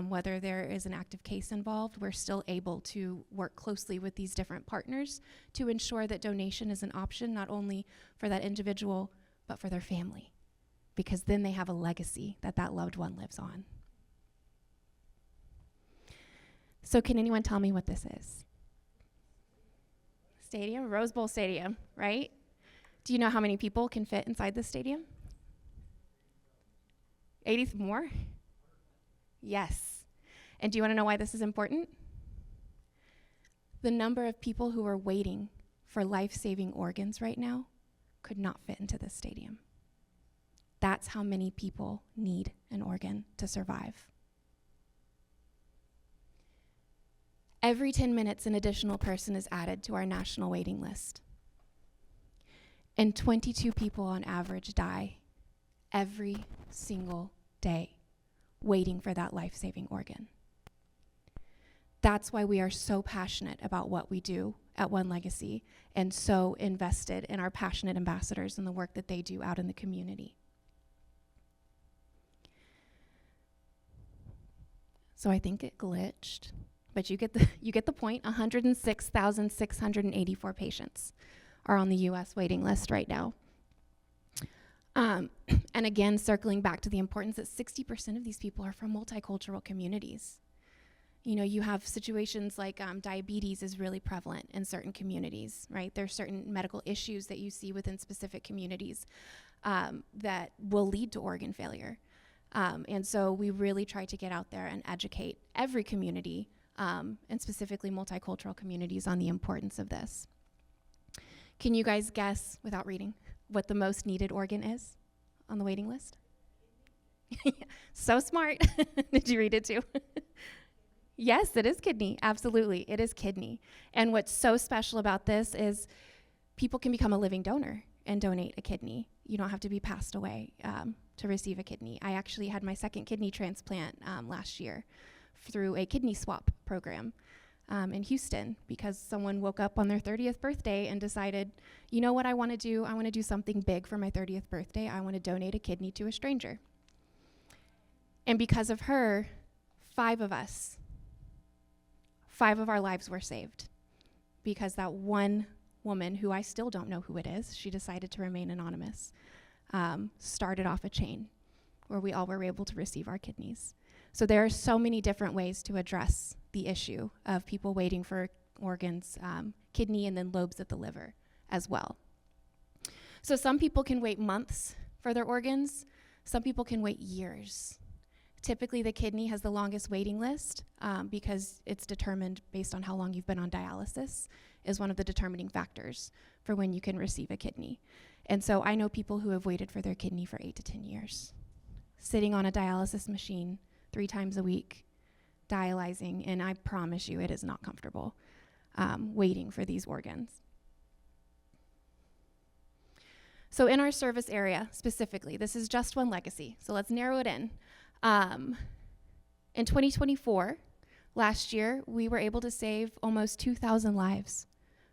whether there is an active case involved, we're still able to work closely with these different partners to ensure that donation is an option not only for that individual, but for their family, because then they have a legacy that loved one lives on. So can anyone tell me what this is? Stadium, Rose Bowl Stadium, right? Do you know how many people can fit inside this stadium? 80 more? Yes. And do you want to know why this is important? The number of people who are waiting for life-saving organs right now could not fit into this stadium. That's how many people need an organ to survive. Every 10 minutes, an additional person is added to our national waiting list. And 22 people on average die every single day waiting for that life-saving organ. That's why we are so passionate about what we do at One Legacy and so invested in our passionate ambassadors and the work that they do out in the community. So I think it glitched, but you get the point. 106,684 patients are on the U.S. waiting list right now. And again, circling back to the importance that 60% of these people are from multicultural communities. You know, you have situations like diabetes is really prevalent in certain communities, right? There's certain medical issues that you see within specific communities that will lead to organ failure. And so we really try to get out there and educate every community, and specifically multicultural communities, on the importance of this. Can you guys guess, without reading, what the most needed organ is on the waiting list? So smart. Did you read it too? Yes, it is kidney. Absolutely, it is kidney. And what's so special about this is people can become a living donor and donate a kidney. You don't have to be passed away to receive a kidney. I actually had my second kidney transplant last year through a kidney swap program in Houston, because someone woke up on their 30th birthday and decided, you know what I want to do? I want to do something big for my 30th birthday. I want to donate a kidney to a stranger. And because of her, 5 of our lives were saved, because that one woman, who I still don't know who it is, she decided to remain anonymous, started off a chain where we all were able to receive our kidneys. So there are so many different ways to address the issue of people waiting for organs, kidney and then lobes of the liver as well. So some people can wait months for their organs. Some people can wait years. Typically, the kidney has the longest waiting list because it's determined based on how long you've been on dialysis, is one of the determining factors for when you can receive a kidney. And so I know people who have waited for their kidney for 8 to 10 years, sitting on a dialysis machine 3 times a week, dialyzing, and I promise you it is not comfortable waiting for these organs. So in our service area specifically, this is just one legacy, so let's narrow it in. In 2024, last year, we were able to save almost 2,000 lives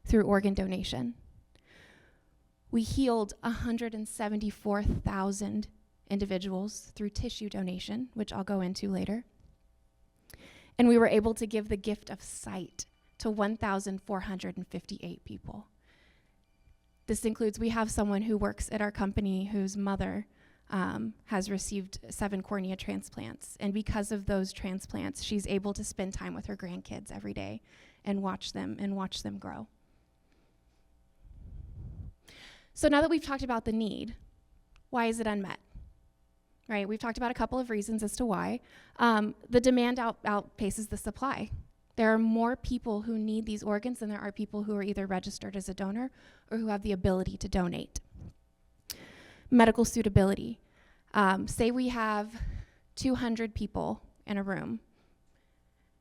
through organ donation. We healed 174,000 individuals through tissue donation, which I'll go into later. And we were able to give the gift of sight to 1,458 people. This includes, we have someone who works at our company whose mother has received 7 cornea transplants. And because of those transplants, she's able to spend time with her grandkids every day and watch them grow. So now that we've talked about the need, why is it unmet? Right, we've talked about a couple of reasons as to why. The demand outpaces the supply. There are more people who need these organs than there are people who are either registered as a donor or who have the ability to donate. Medical suitability. Say we have 200 people in a room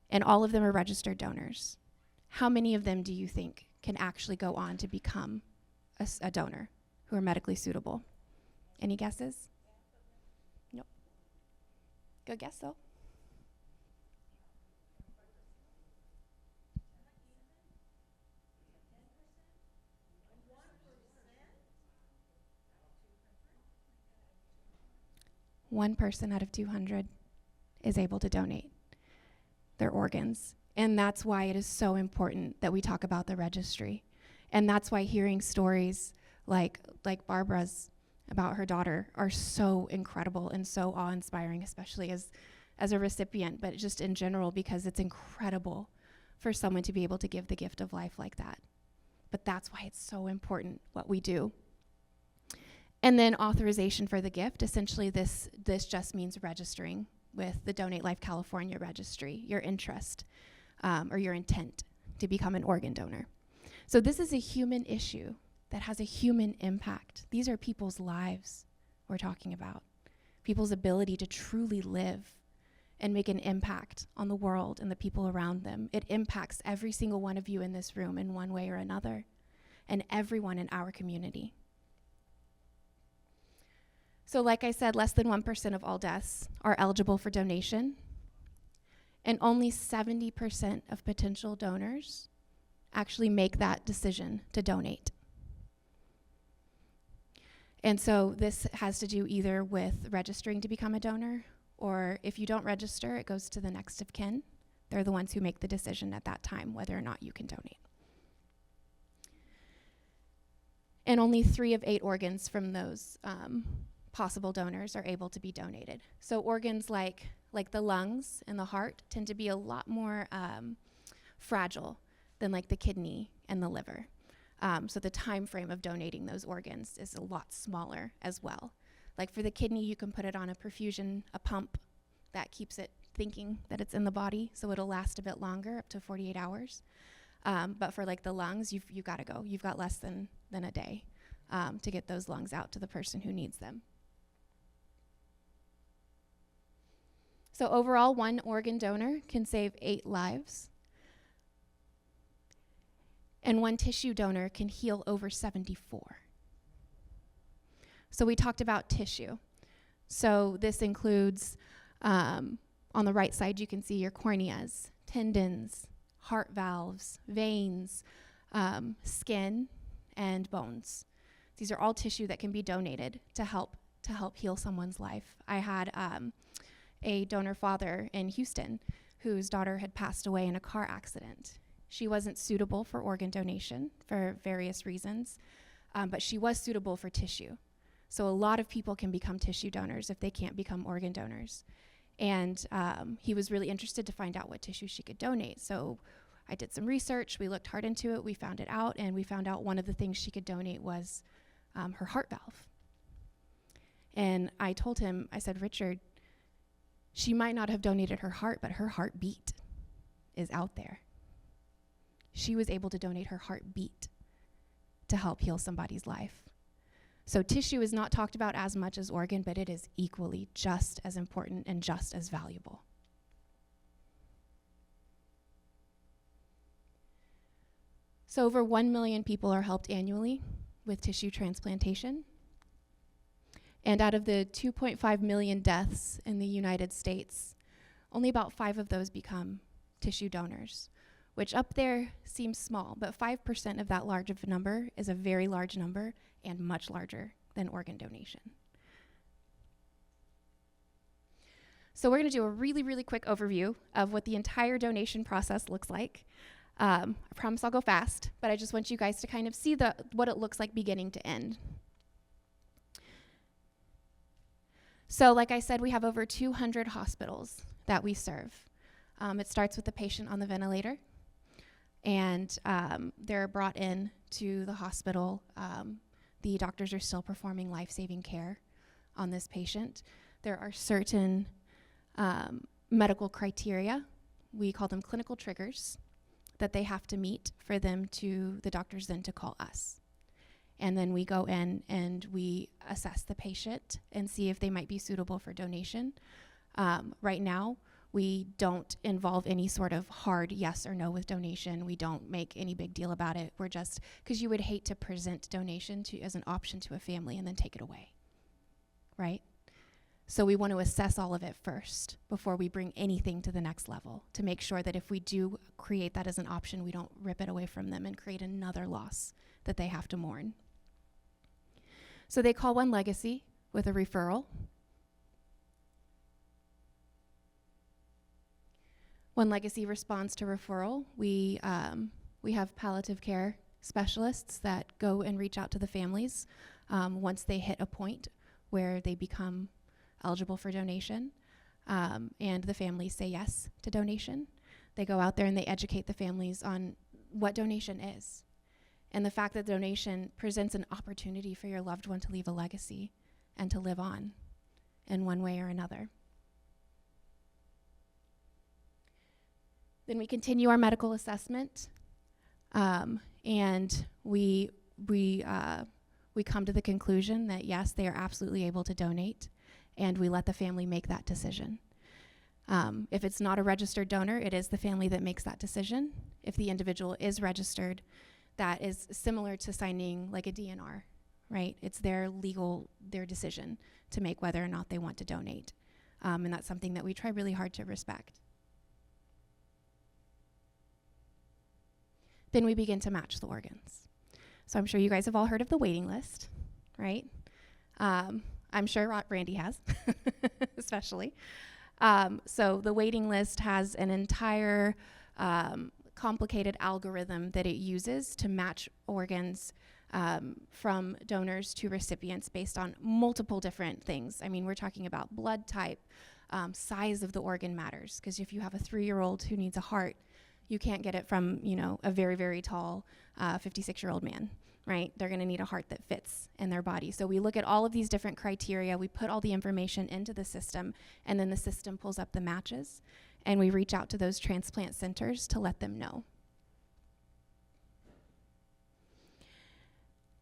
and all of them are registered donors. How many of them do you think can actually go on to become a donor who are medically suitable? Any guesses? Nope. Good guess though. One person out of 200 is able to donate their organs. And that's why it is so important that we talk about the registry. And that's why hearing stories like Barbara's about her daughter are so incredible and so awe-inspiring, especially as a recipient, but just in general, because it's incredible for someone to be able to give the gift of life like that. But that's why it's so important what we do. And then authorization for the gift. Essentially, this just means registering with the Donate Life California registry, your interest or your intent to become an organ donor. So this is a human issue that has a human impact. These are people's lives we're talking about, people's ability to truly live and make an impact on the world and the people around them. It impacts every single one of you in this room in one way or another, and everyone in our community. So like I said, less than 1% of all deaths are eligible for donation, and only 70% of potential donors actually make that decision to donate. And so this has to do either with registering to become a donor, or if you don't register, it goes to the next of kin. They're the ones who make the decision at that time whether or not you can donate. And only 3 of 8 organs from those possible donors are able to be donated. So organs like the lungs and the heart tend to be a lot more fragile than like the kidney and the liver. So the time frame of donating those organs is a lot smaller as well. Like for the kidney, you can put it on a pump that keeps it thinking that it's in the body, so it'll last a bit longer, up to 48 hours. But for like the lungs, you've got to go. You've got less than a day to get those lungs out to the person who needs them. So overall, 1 organ donor can save 8 lives. And 1 tissue donor can heal over 74. So we talked about tissue. So this includes, on the right side, you can see your corneas, tendons, heart valves, veins, skin, and bones. These are all tissue that can be donated to help heal someone's life. I had a donor father in Houston whose daughter had passed away in a car accident. She wasn't suitable for organ donation for various reasons, but she was suitable for tissue. So a lot of people can become tissue donors if they can't become organ donors. And he was really interested to find out what tissue she could donate. So I did some research, we looked hard into it, we found it out, and we found out one of the things she could donate was her heart valve. And I told him, I said, Richard, she might not have donated her heart, but her heartbeat is out there. She was able to donate her heartbeat to help heal somebody's life. So tissue is not talked about as much as organ, but it is equally just as important and just as valuable. So over 1 million people are helped annually with tissue transplantation. And out of the 2.5 million deaths in the United States, only about 5 of those become tissue donors, which up there seems small, but 5% of that large of a number is a very large number and much larger than organ donation. So we're gonna do a really, really quick overview of what the entire donation process looks like. I promise I'll go fast, but I just want you guys to kind of see what it looks like beginning to end. So like I said, we have over 200 hospitals that we serve. It starts with the patient on the ventilator, and they're brought in to the hospital. The doctors are still performing life-saving care on this patient. There are certain medical criteria, we call them clinical triggers, that they have to meet for the doctors then to call us. And then we go in and we assess the patient and see if they might be suitable for donation. Right now, we don't involve any sort of hard yes or no with donation. We don't make any big deal about it. We're just, because you would hate to present donation as an option to a family and then take it away, right? So we want to assess all of it first before we bring anything to the next level to make sure that if we do create that as an option, we don't rip it away from them and create another loss that they have to mourn. So they call One Legacy with a referral. One Legacy responds to referral. We have palliative care specialists that go and reach out to the families once they hit a point where they become eligible for donation, and the families say yes to donation. They go out there and they educate the families on what donation is, and the fact that donation presents an opportunity for your loved one to leave a legacy and to live on in one way or another. Then we continue our medical assessment, and we come to the conclusion that yes, they are absolutely able to donate, and we let the family make that decision. If it's not a registered donor, it is the family that makes that decision. If the individual is registered, that is similar to signing like a DNR, right? It's their decision to make whether or not they want to donate. And that's something that we try really hard to respect. Then we begin to match the organs. So I'm sure you guys have all heard of the waiting list, right? I'm sure Randy has, especially. So the waiting list has an entire complicated algorithm that it uses to match organs from donors to recipients based on multiple different things. I mean, we're talking about blood type, size of the organ matters, because if you have a 3-year-old who needs a heart, you can't get it from, a very, very tall 56-year-old man, right? They're gonna need a heart that fits in their body. So we look at all of these different criteria, we put all the information into the system, and then the system pulls up the matches, and we reach out to those transplant centers to let them know.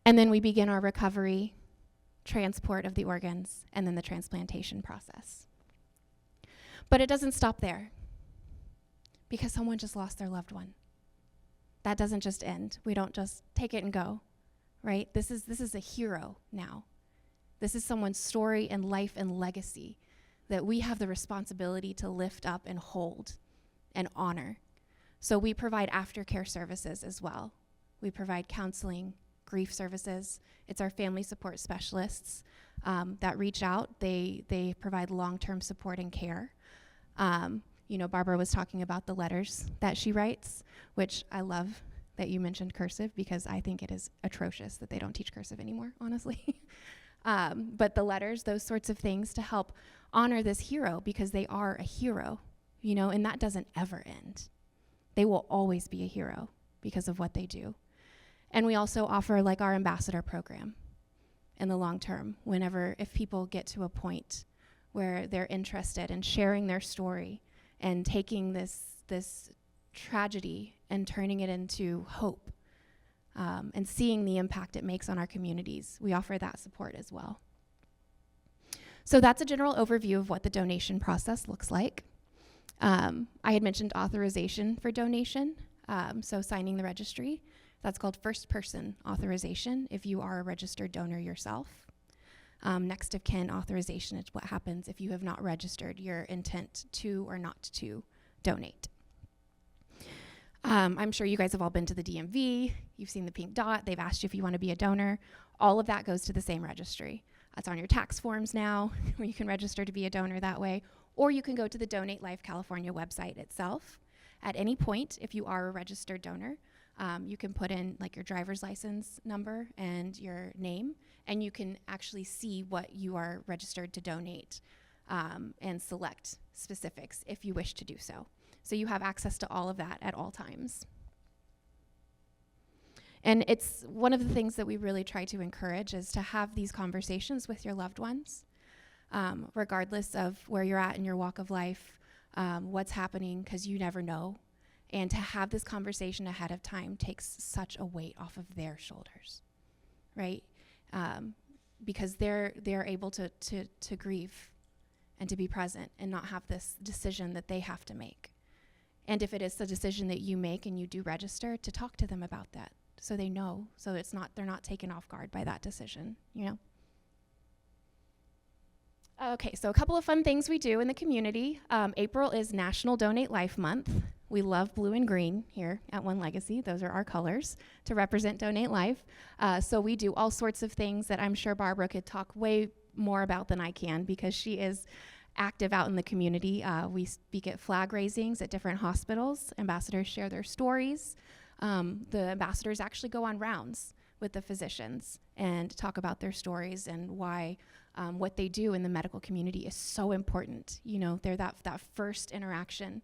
And then we begin our recovery, transport of the organs, and then the transplantation process. But it doesn't stop there, because someone just lost their loved one. That doesn't just end. We don't just take it and go, right? This is a hero now. This is someone's story and life and legacy that we have the responsibility to lift up and hold and honor. So we provide aftercare services as well. We provide counseling, grief services. It's our family support specialists that reach out. They provide long-term support and care. Barbara was talking about the letters that she writes, which I love that you mentioned cursive, because I think it is atrocious that they don't teach cursive anymore, honestly. But the letters, those sorts of things to help honor this hero, because they are a hero, and that doesn't ever end. They will always be a hero because of what they do. And we also offer like our ambassador program in the long term, if people get to a point where they're interested in sharing their story and taking this tragedy and turning it into hope, and seeing the impact it makes on our communities. We offer that support as well. So that's a general overview of what the donation process looks like. I had mentioned authorization for donation, so signing the registry. That's called first person authorization if you are a registered donor yourself. Next of kin authorization is what happens if you have not registered your intent to or not to donate. I'm sure you guys have all been to the DMV. You've seen the pink dot. They've asked you if you want to be a donor. All of that goes to the same registry. It's on your tax forms now, where you can register to be a donor that way. Or you can go to the Donate Life California website itself. At any point, if you are a registered donor, you can put in like your driver's license number and your name, and you can actually see what you are registered to donate, and select specifics if you wish to do so. So you have access to all of that at all times. And it's one of the things that we really try to encourage is to have these conversations with your loved ones, regardless of where you're at in your walk of life, what's happening, because you never know. And to have this conversation ahead of time takes such a weight off of their shoulders, right? Because they're able to grieve and to be present and not have this decision that they have to make. And if it is the decision that you make and you do register, to talk to them about that so they know, so they're not taken off guard by that decision, Okay, so a couple of fun things we do in the community. April is National Donate Life Month. We love blue and green here at One Legacy. Those are our colors to represent Donate Life. So we do all sorts of things that I'm sure Barbara could talk way more about than I can, because she is active out in the community. We speak at flag raisings at different hospitals. Ambassadors share their stories. The ambassadors actually go on rounds with the physicians and talk about their stories and why what they do in the medical community is so important. They're that first interaction,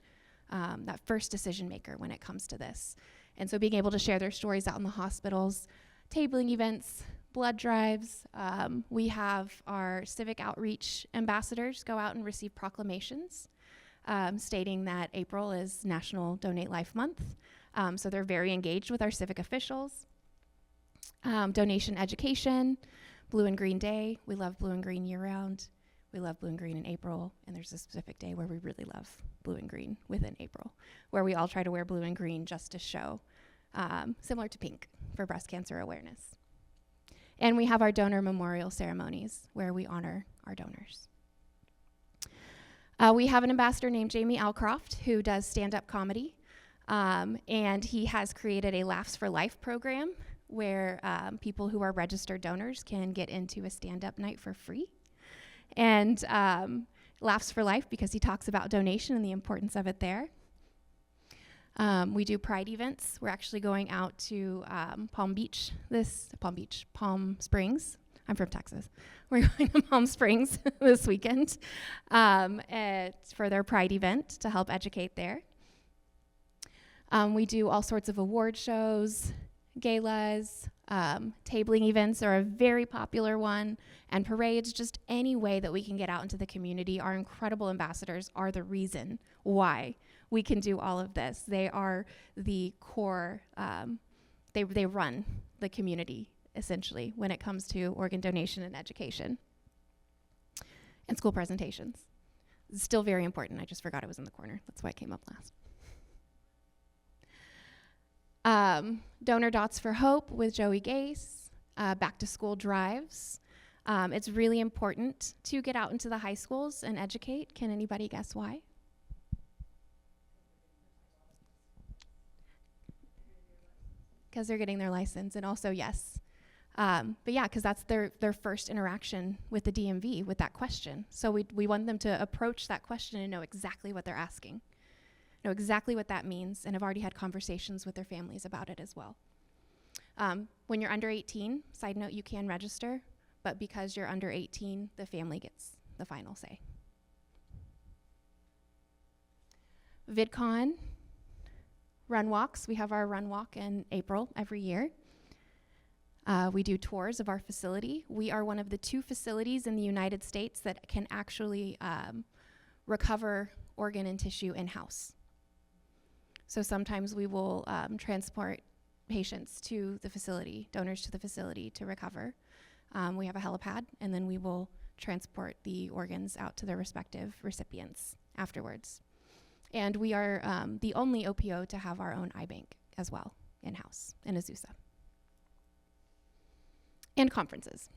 that first decision maker when it comes to this. And so being able to share their stories out in the hospitals, tabling events, blood drives. We have our civic outreach ambassadors go out and receive proclamations stating that April is National Donate Life Month. So they're very engaged with our civic officials. Donation education, Blue and Green Day. We love blue and green year-round. We love blue and green in April, and there's a specific day where we really love blue and green within April, where we all try to wear blue and green just to show, similar to pink, for breast cancer awareness. And we have our donor memorial ceremonies where we honor our donors. We have an ambassador named Jamie Alcroft who does stand-up comedy, and he has created a Laughs for Life program where people who are registered donors can get into a stand-up night for free. And Laughs for Life because he talks about donation and the importance of it there. We do pride events. We're actually going out to Palm Springs. I'm from Texas. We're going to Palm Springs this weekend for their pride event to help educate there. We do all sorts of award shows, galas, tabling events are a very popular one, and parades, just any way that we can get out into the community. Our incredible ambassadors are the reason why we can do all of this. They are the core, they run the community, essentially, when it comes to organ donation and education. And school presentations. It's still very important. I just forgot it was in the corner. That's why it came up last. Donor Dots for Hope with Joey Gase, back to school drives. It's really important to get out into the high schools and educate. Can anybody guess why? Because they're getting their license, and also yes. But yeah, because that's their first interaction with the DMV with that question. So we want them to approach that question and know exactly what they're asking, know exactly what that means, and have already had conversations with their families about it as well. When you're under 18, side note, you can register, but because you're under 18, the family gets the final say. VidCon, run walks. We have our run walk in April every year. We do tours of our facility. We are one of the 2 facilities in the United States that can actually recover organ and tissue in-house. So sometimes we will transport patients to the facility, donors to the facility to recover. We have a helipad, and then we will transport the organs out to their respective recipients afterwards. And we are the only OPO to have our own eye bank as well in-house in Azusa. And conferences.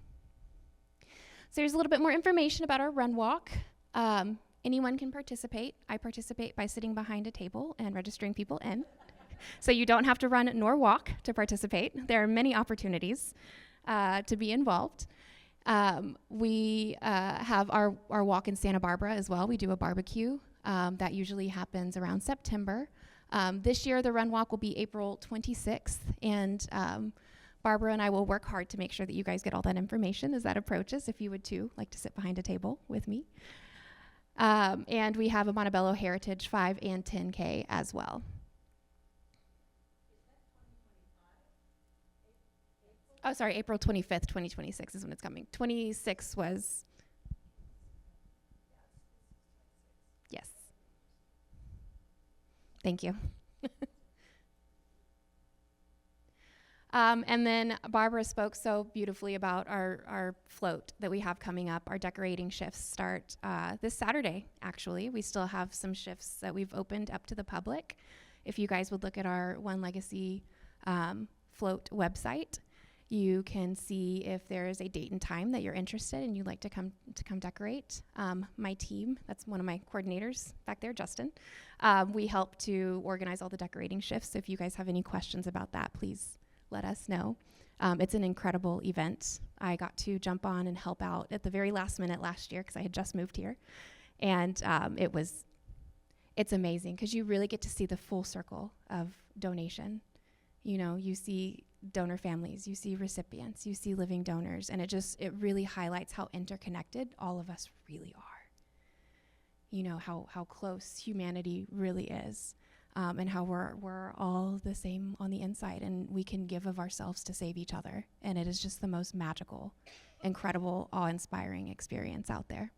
So here's a little bit more information about our run walk. Anyone can participate. I participate by sitting behind a table and registering people in. So you don't have to run nor walk to participate. There are many opportunities to be involved. We have our walk in Santa Barbara as well. We do a barbecue that usually happens around September. This year the run walk will be April 26th, and Barbara and I will work hard to make sure that you guys get all that information as that approaches, if you would too like to sit behind a table with me. And we have a Montebello Heritage 5 and 10K as well. Oh, sorry, April 25th, 2026 is when it's coming. 26 was, yes. Thank you. And then Barbara spoke so beautifully about our float that we have coming up. Our decorating shifts start this Saturday, actually. We still have some shifts that we've opened up to the public. If you guys would look at our One Legacy float website, you can see if there is a date and time that you're interested and you'd like to come decorate. My team, that's one of my coordinators back there, Justin. We help to organize all the decorating shifts. So if you guys have any questions about that, please let us know. It's an incredible event. I got to jump on and help out at the very last minute last year because I had just moved here. And it's amazing because you really get to see the full circle of donation. You know, you see donor families, you see recipients, you see living donors, and it really highlights how interconnected all of us really are. You know, how close humanity really is, and how we're all the same on the inside, and we can give of ourselves to save each other. And it is just the most magical, incredible, awe-inspiring experience out there.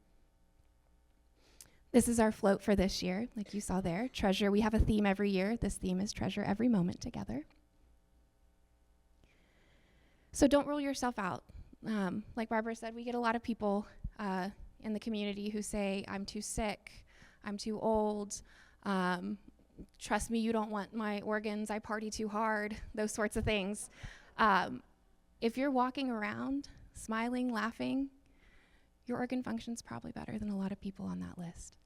This is our float for this year, like you saw there. Treasure, we have a theme every year. This theme is treasure every moment together. So don't rule yourself out. Like Barbara said, we get a lot of people in the community who say, I'm too sick, I'm too old, trust me, you don't want my organs, I party too hard, those sorts of things. If you're walking around, smiling, laughing, your organ function's probably better than a lot of people on that list.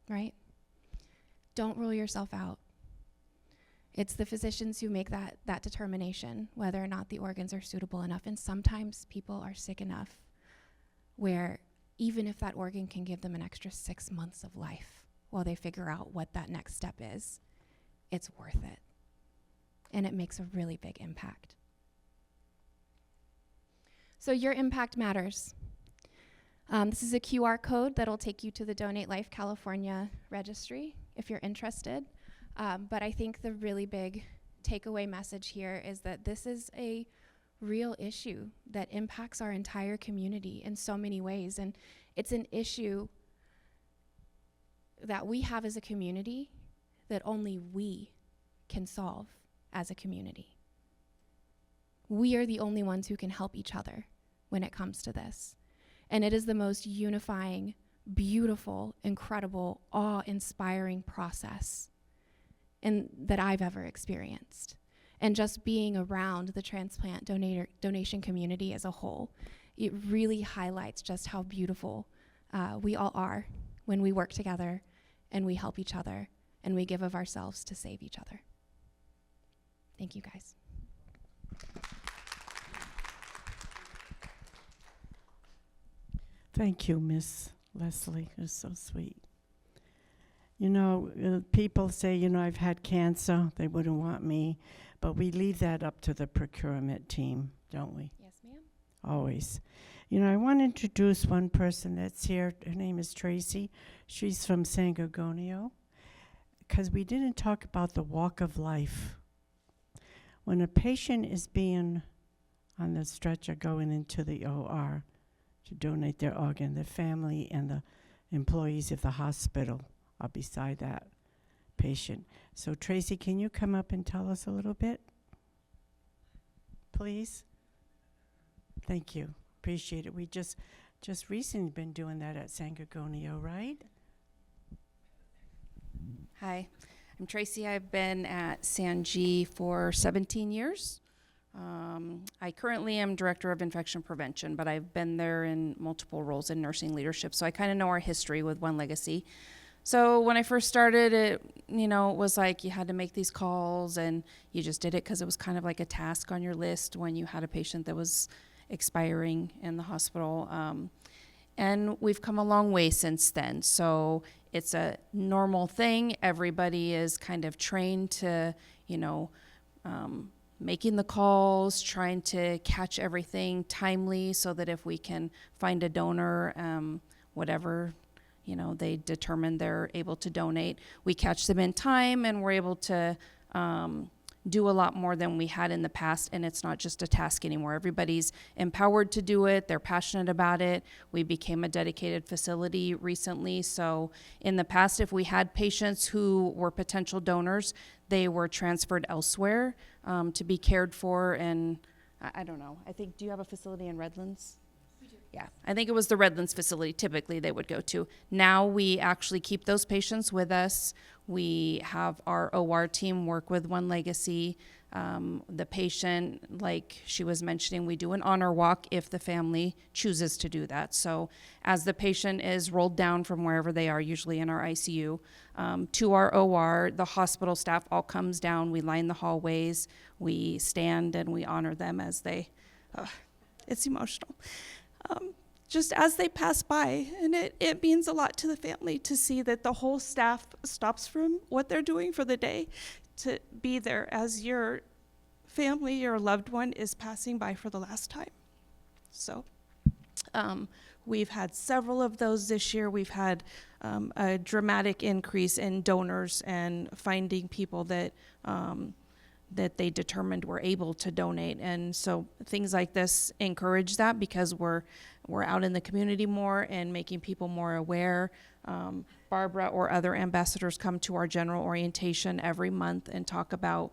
Right? Don't rule yourself out. It's the physicians who make that determination, whether or not the organs are suitable enough. And sometimes people are sick enough where even if that organ can give them an extra 6 months of life while they figure out what that next step is, it's worth it. And it makes a really big impact. So your impact matters. This is a QR code that'll take you to the Donate Life California registry if you're interested. But I think the really big takeaway message here is that this is a real issue that impacts our entire community in so many ways. And it's an issue that we have as a community that only we can solve as a community. We are the only ones who can help each other when it comes to this. And it is the most unifying, beautiful, incredible, awe-inspiring process that I've ever experienced. and just being around the transplant donation community as a whole. It really highlights just how beautiful we all are when we work together and we help each other and we give of ourselves to save each other. Thank you, guys. Thank you, Miss Leslie. You're so sweet. You know, people say, you know, I've had cancer. They wouldn't want me. But we leave that up to the procurement team, don't we? Yes, ma'am. Always. You know, I want to introduce one person that's here. Her name is Tracy. She's from San Gorgonio. Because we didn't talk about the walk of life. When a patient is being on the stretcher going into the OR to donate their organ, the family and the employees of the hospital are beside that patient. So Tracy, can you come up and tell us a little bit? Please? Thank you. Appreciate it. We just recently been doing that at San Gorgonio, right? Hi, I'm Tracy. I've been at San G for 17 years. I currently am Director of Infection Prevention, but I've been there in multiple roles in nursing leadership, so I kind of know our history with One Legacy. So when I first started, it was like you had to make these calls, and you just did it because it was kind of like a task on your list when you had a patient that was expiring in the hospital. And we've come a long way since then. So it's a normal thing. Everybody is kind of trained to, making the calls, trying to catch everything timely so that if we can find a donor, whatever, they determine they're able to donate, we catch them in time and we're able to do a lot more than we had in the past, and it's not just a task anymore. Everybody's empowered to do it. They're passionate about it. We became a dedicated facility recently, so in the past, if we had patients who were potential donors, they were transferred elsewhere to be cared for, and I don't know. I think, do you have a facility in Redlands? Yeah, I think it was the Redlands facility typically they would go to. Now we actually keep those patients with us. We have our OR team work with One Legacy. The patient, like she was mentioning, we do an honor walk if the family chooses to do that. So as the patient is rolled down from wherever they are, usually in our ICU, to our OR, the hospital staff all comes down. We line the hallways. We stand and we honor them as they, it's emotional. Just as they pass by, and it means a lot to the family to see that the whole staff stops from what they're doing for the day to be there as your family, your loved one is passing by for the last time. So we've had several of those this year. We've had a dramatic increase in donors and finding people that that they determined were able to donate. And so things like this encourage that because we're out in the community more and making people more aware. Barbara or other ambassadors come to our general orientation every month and talk about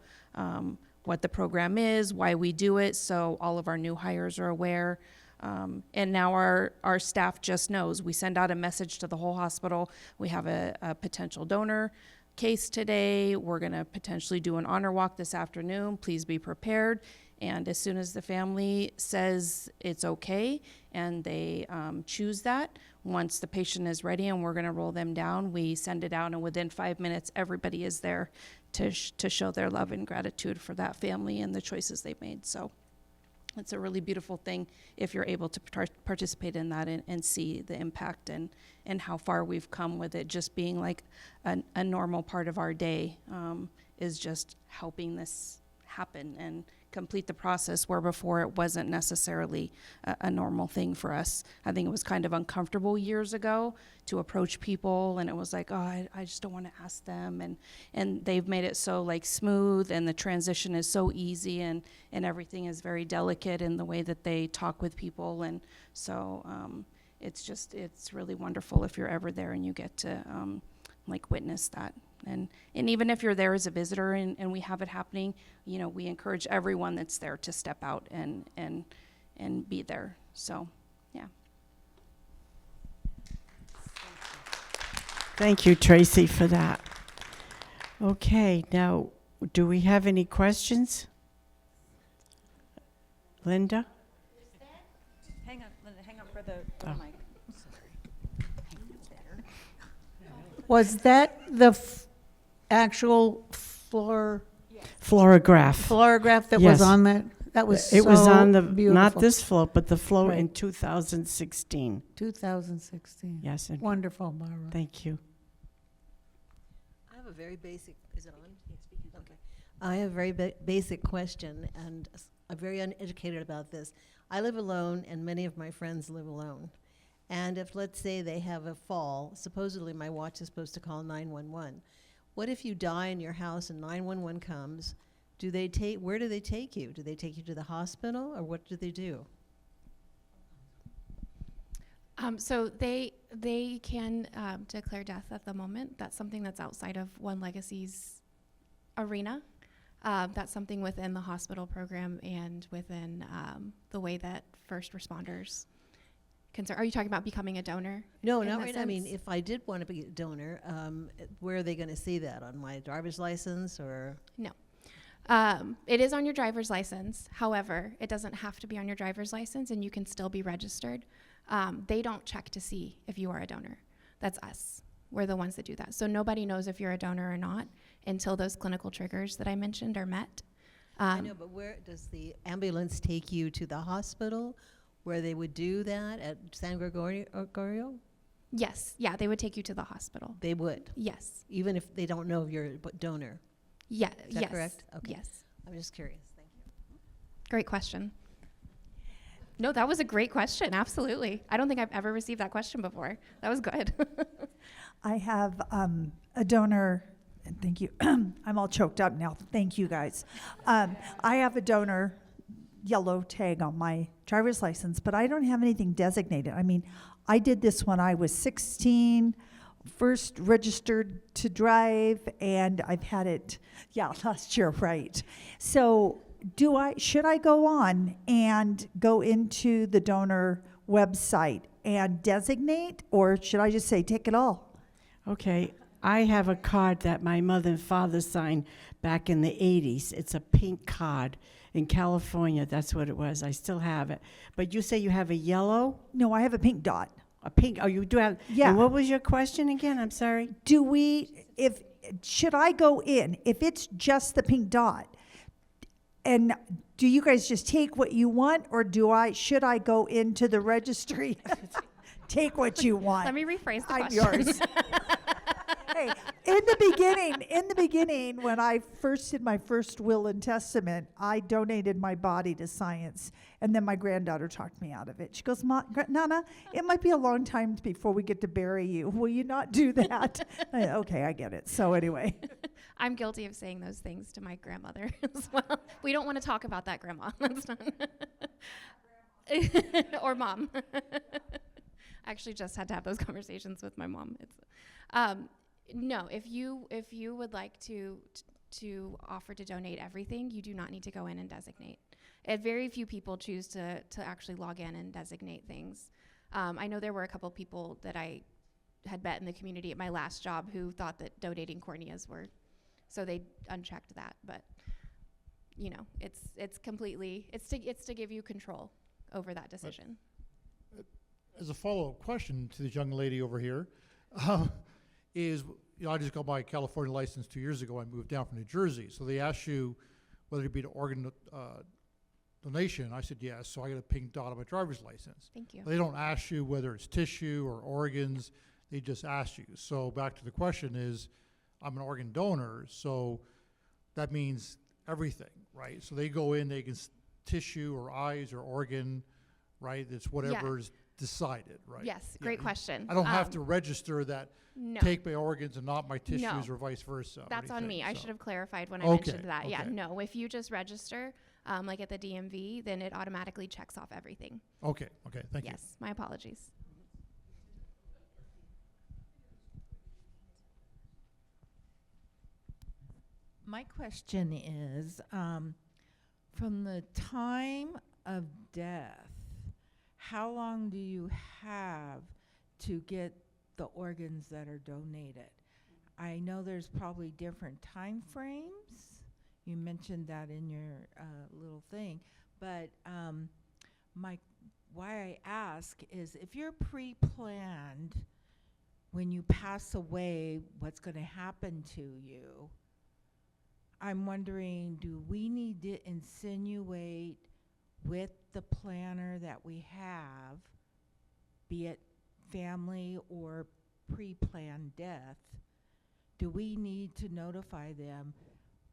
what the program is, why we do it, so all of our new hires are aware. And now our staff just knows. We send out a message to the whole hospital. We have a potential donor case today. We're going to potentially do an honor walk this afternoon. Please be prepared. And as soon as the family says it's okay and they choose that, once the patient is ready and we're going to roll them down, we send it out, and within 5 minutes everybody is there to show their love and gratitude for that family and the choices they made. So it's a really beautiful thing if you're able to participate in that and see the impact and how far we've come with it just being like a normal part of our day, is just helping this happen and complete the process where before it wasn't necessarily a normal thing for us. I think it was kind of uncomfortable years ago to approach people, and it was like, oh, I just don't want to ask them, and they've made it so like smooth, and the transition is so easy, and everything is very delicate in the way that they talk with people, and so it's really wonderful if you're ever there and you get to like witness that. And even if you're there as a visitor and we have it happening, we encourage everyone that's there to step out and be there. So, yeah. Thank you, Tracy, for that. Okay, now, do we have any questions? Linda? Hang on, Linda, hang on for the Oh. mic. Was that the actual Fluorograph. fluorograph that Yes. was on that? That was It was so on the, beautiful. not this float, but the float in Right. 2016. 2016. Yes, and Wonderful, Barbara. thank you. I have a very basic, is it on? Okay. I have a very basic question, and I'm very uneducated about this. I live alone, and many of my friends live alone. And if, let's say, they have a fall, supposedly my watch is supposed to call 911. What if you die in your house and 911 comes? Where do they take you? Do they take you to the hospital, or what do they do? So they can declare death at the moment. That's something that's outside of One Legacy's arena. That's something within the hospital program and within the way that first responders are you talking about becoming a donor? No, in not that right. I mean, sense? if I did want to be a donor, where are they going to see that? On my driver's license, or? No. It is on your driver's license. However, it doesn't have to be on your driver's license, and you can still be registered. They don't check to see if you are a donor. That's us. We're the ones that do that. So nobody knows if you're a donor or not until those clinical triggers that I mentioned are met. I know, but where does the ambulance take you to the hospital where they would do that at San Gregorio? Yes. Yeah, they would take you to the hospital. They would, Yes. even if they don't know if you're a donor. Yeah. Is that yes. correct? Okay. Yes. I'm just curious. Thank you. Great question. No, that was a great question. Absolutely. I don't think I've ever received that question before. That was good. I have a donor, and thank you. I'm all choked up now. Thank you, guys. I have a donor yellow tag on my driver's license, but I don't have anything designated. I mean, I did this when I was 16, first registered to drive, and I've had it, last year, right. So should I go on and go into the donor website and designate, or should I just say take it all? Okay, I have a card that my mother and father signed back in the 80s. It's a pink card. In California, that's what it was. I still have it. But you say you have a yellow? No, I have a pink dot. A pink, oh, you do have, Yeah. And what was your question again? I'm sorry. Should I go in, if it's just the pink dot, and do you guys just take what you want, or should I go into the registry? Take what you want. Let me rephrase the I'm question. yours. Hey, in the beginning, when I first did my first will and testament, I donated my body to science, and then my granddaughter talked me out of it. She goes, Nana, it might be a long time before we get to bury you. Will you not do that? Okay, I get it. So anyway. I'm guilty of saying those things to my grandmother as well. We don't want to talk about that, Grandma. That's not or Mom. I actually just had to have those conversations with my mom. No, if you would like to offer to donate everything, you do not need to go in and designate. Very few people choose to actually log in and designate things. I know there were a couple people that I had met in the community at my last job who thought that donating corneas were, so they unchecked that. But it's completely it's to give you control over that decision. As a follow-up question to this young lady over here, I just got my California license 2 years ago. I moved down from New Jersey. So they asked you whether it be an organ donation. I said yes, so I got a pink dot on my driver's license. Thank you. They don't ask you whether it's tissue or organs. They just ask you. So back to the question is, I'm an organ donor, so that means everything, right? So they go in, they can tissue or eyes or organ, right? It's whatever's decided, right? Yes, great question. I don't have to register that No. take my organs and not my tissues No. or vice versa. or That's on anything, me. I so. should have clarified when I Okay, mentioned that. Yeah, okay. no. If you just register, like at the DMV, then it automatically checks off everything. Okay, thank you. Yes, my apologies. My question is, from the time of death, how long do you have to get the organs that are donated? I know there's probably different time frames. You mentioned that in your little thing, But why I ask is if you're pre-planned when you pass away, what's going to happen to you? I'm wondering, do we need to insinuate with the planner that we have, be it family or pre-planned death, do we need to notify them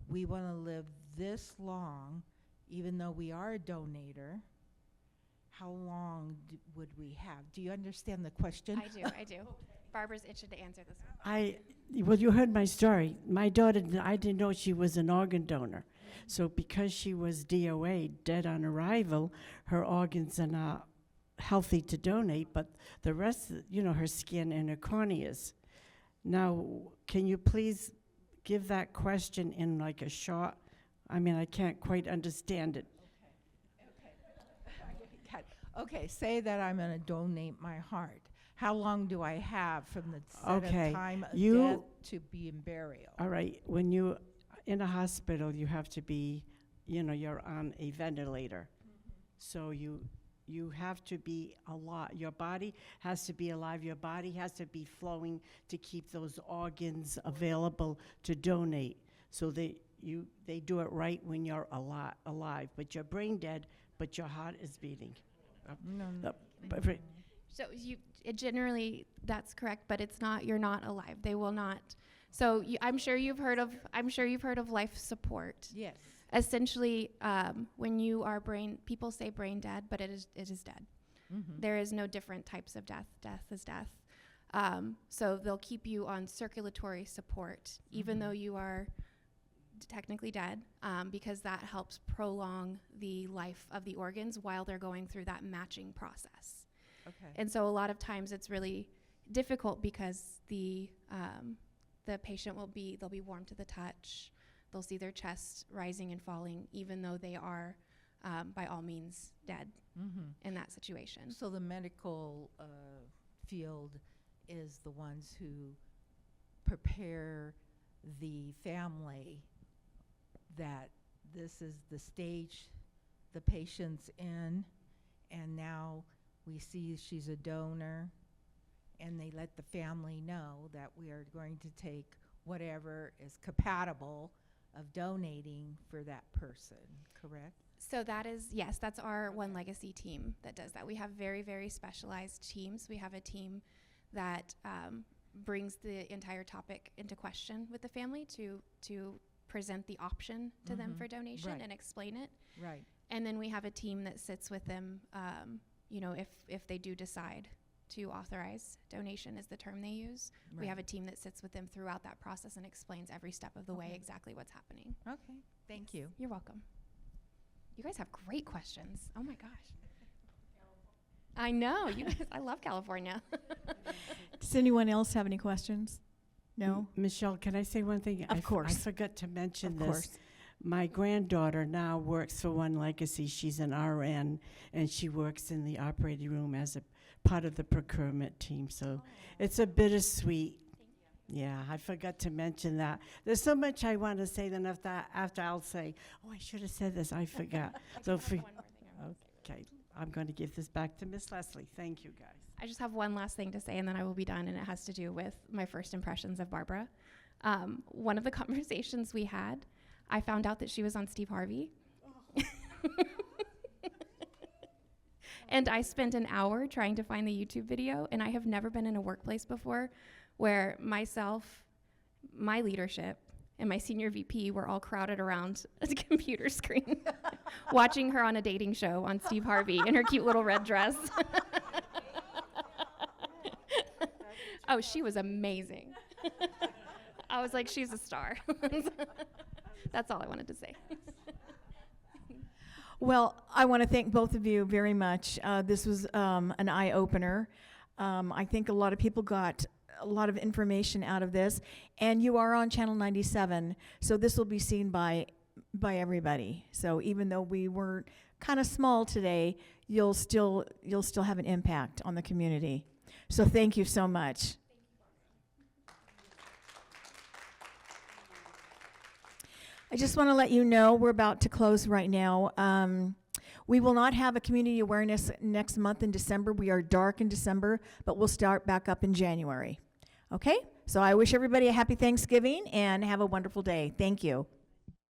we want to live this long, even though we are a donator? How long would we have? Do you understand the question? I do. Barbara's itching to answer this one. Well, you heard my story. My daughter, I didn't know she was an organ donor. So because she was DOA, dead on arrival, her organs are not healthy to donate, but the rest, her skin and her corneas. Now, can you please give that question in like a short? I mean, I can't quite understand it. Okay, say that I'm going to donate my heart. How long do I have from the set of time of death to be in burial? All right, when you in a hospital, you have to be, you're on a ventilator. So you have to be alive. Your body has to be alive. Your body has to be flowing to keep those organs available to donate. So they do it right when you're alive, but you're brain dead, but your heart is beating. So generally that's correct, but it's not. You're not alive. They will not. So I'm sure you've heard of life support. Yes. Essentially, when you are people say brain dead, but it is dead. Mm-hmm. There is no different types of death. Death is death. So they'll keep you on circulatory support, even though you are technically dead, because that helps prolong the life of the organs while they're going through that matching process. Okay. And so a lot of times it's really difficult because the patient they'll be warm to the touch. They'll see their chest rising and falling, even though they are by all means dead in that situation. So the medical field is the ones who prepare the family that this is the stage the patient's in, and now we see she's a donor, and they let the family know that we are going to take whatever is compatible of donating for that person, correct? So that's our One Legacy team that does that. We have very, very specialized teams. We have a team that brings the entire topic into question with the family to present the option to them for donation and explain it. Right. And then we have a team that sits with them, if they do decide to authorize donation is the term they use. Right. We have a team that sits with them throughout that process and explains every step of the way exactly what's happening. Okay, thank you. You're welcome. You guys have great questions. Oh my gosh. I know, you guys, I love California. Does anyone else have any questions? No? Michelle, can I say one thing? Of course. I forgot to mention Of this. course. My granddaughter now works for One Legacy. She's an RN, and she works in the operating room as a part of the procurement team. So it's a bittersweet. Yeah, I forgot to mention that. There's so much I want to say, then after I'll say, oh, I should have said this, I forgot. Okay, I'm going to give this back to Miss Leslie. Thank you, guys. I just have one last thing to say, and then I will be done, and it has to do with my first impressions of Barbara. One of the conversations we had, I found out that she was on Steve Harvey. And I spent an hour trying to find the YouTube video, and I have never been in a workplace before where myself, my leadership, and my senior VP were all crowded around a computer screen watching her on a dating show on Steve Harvey in her cute little red dress. Oh, she was amazing. I was like, she's a star. That's all I wanted to say. Well, I want to thank both of you very much. This was an eye-opener. I think a lot of people got a lot of information out of this, and you are on Channel 97, so this will be seen by everybody. So even though we were kind of small today, you'll still have an impact on the community. So thank you so much. I just want to let you know we're about to close right now. We will not have a community awareness next month in December. We are dark in December, but we'll start back up in January. Okay? So I wish everybody a happy Thanksgiving and have a wonderful day. Thank you.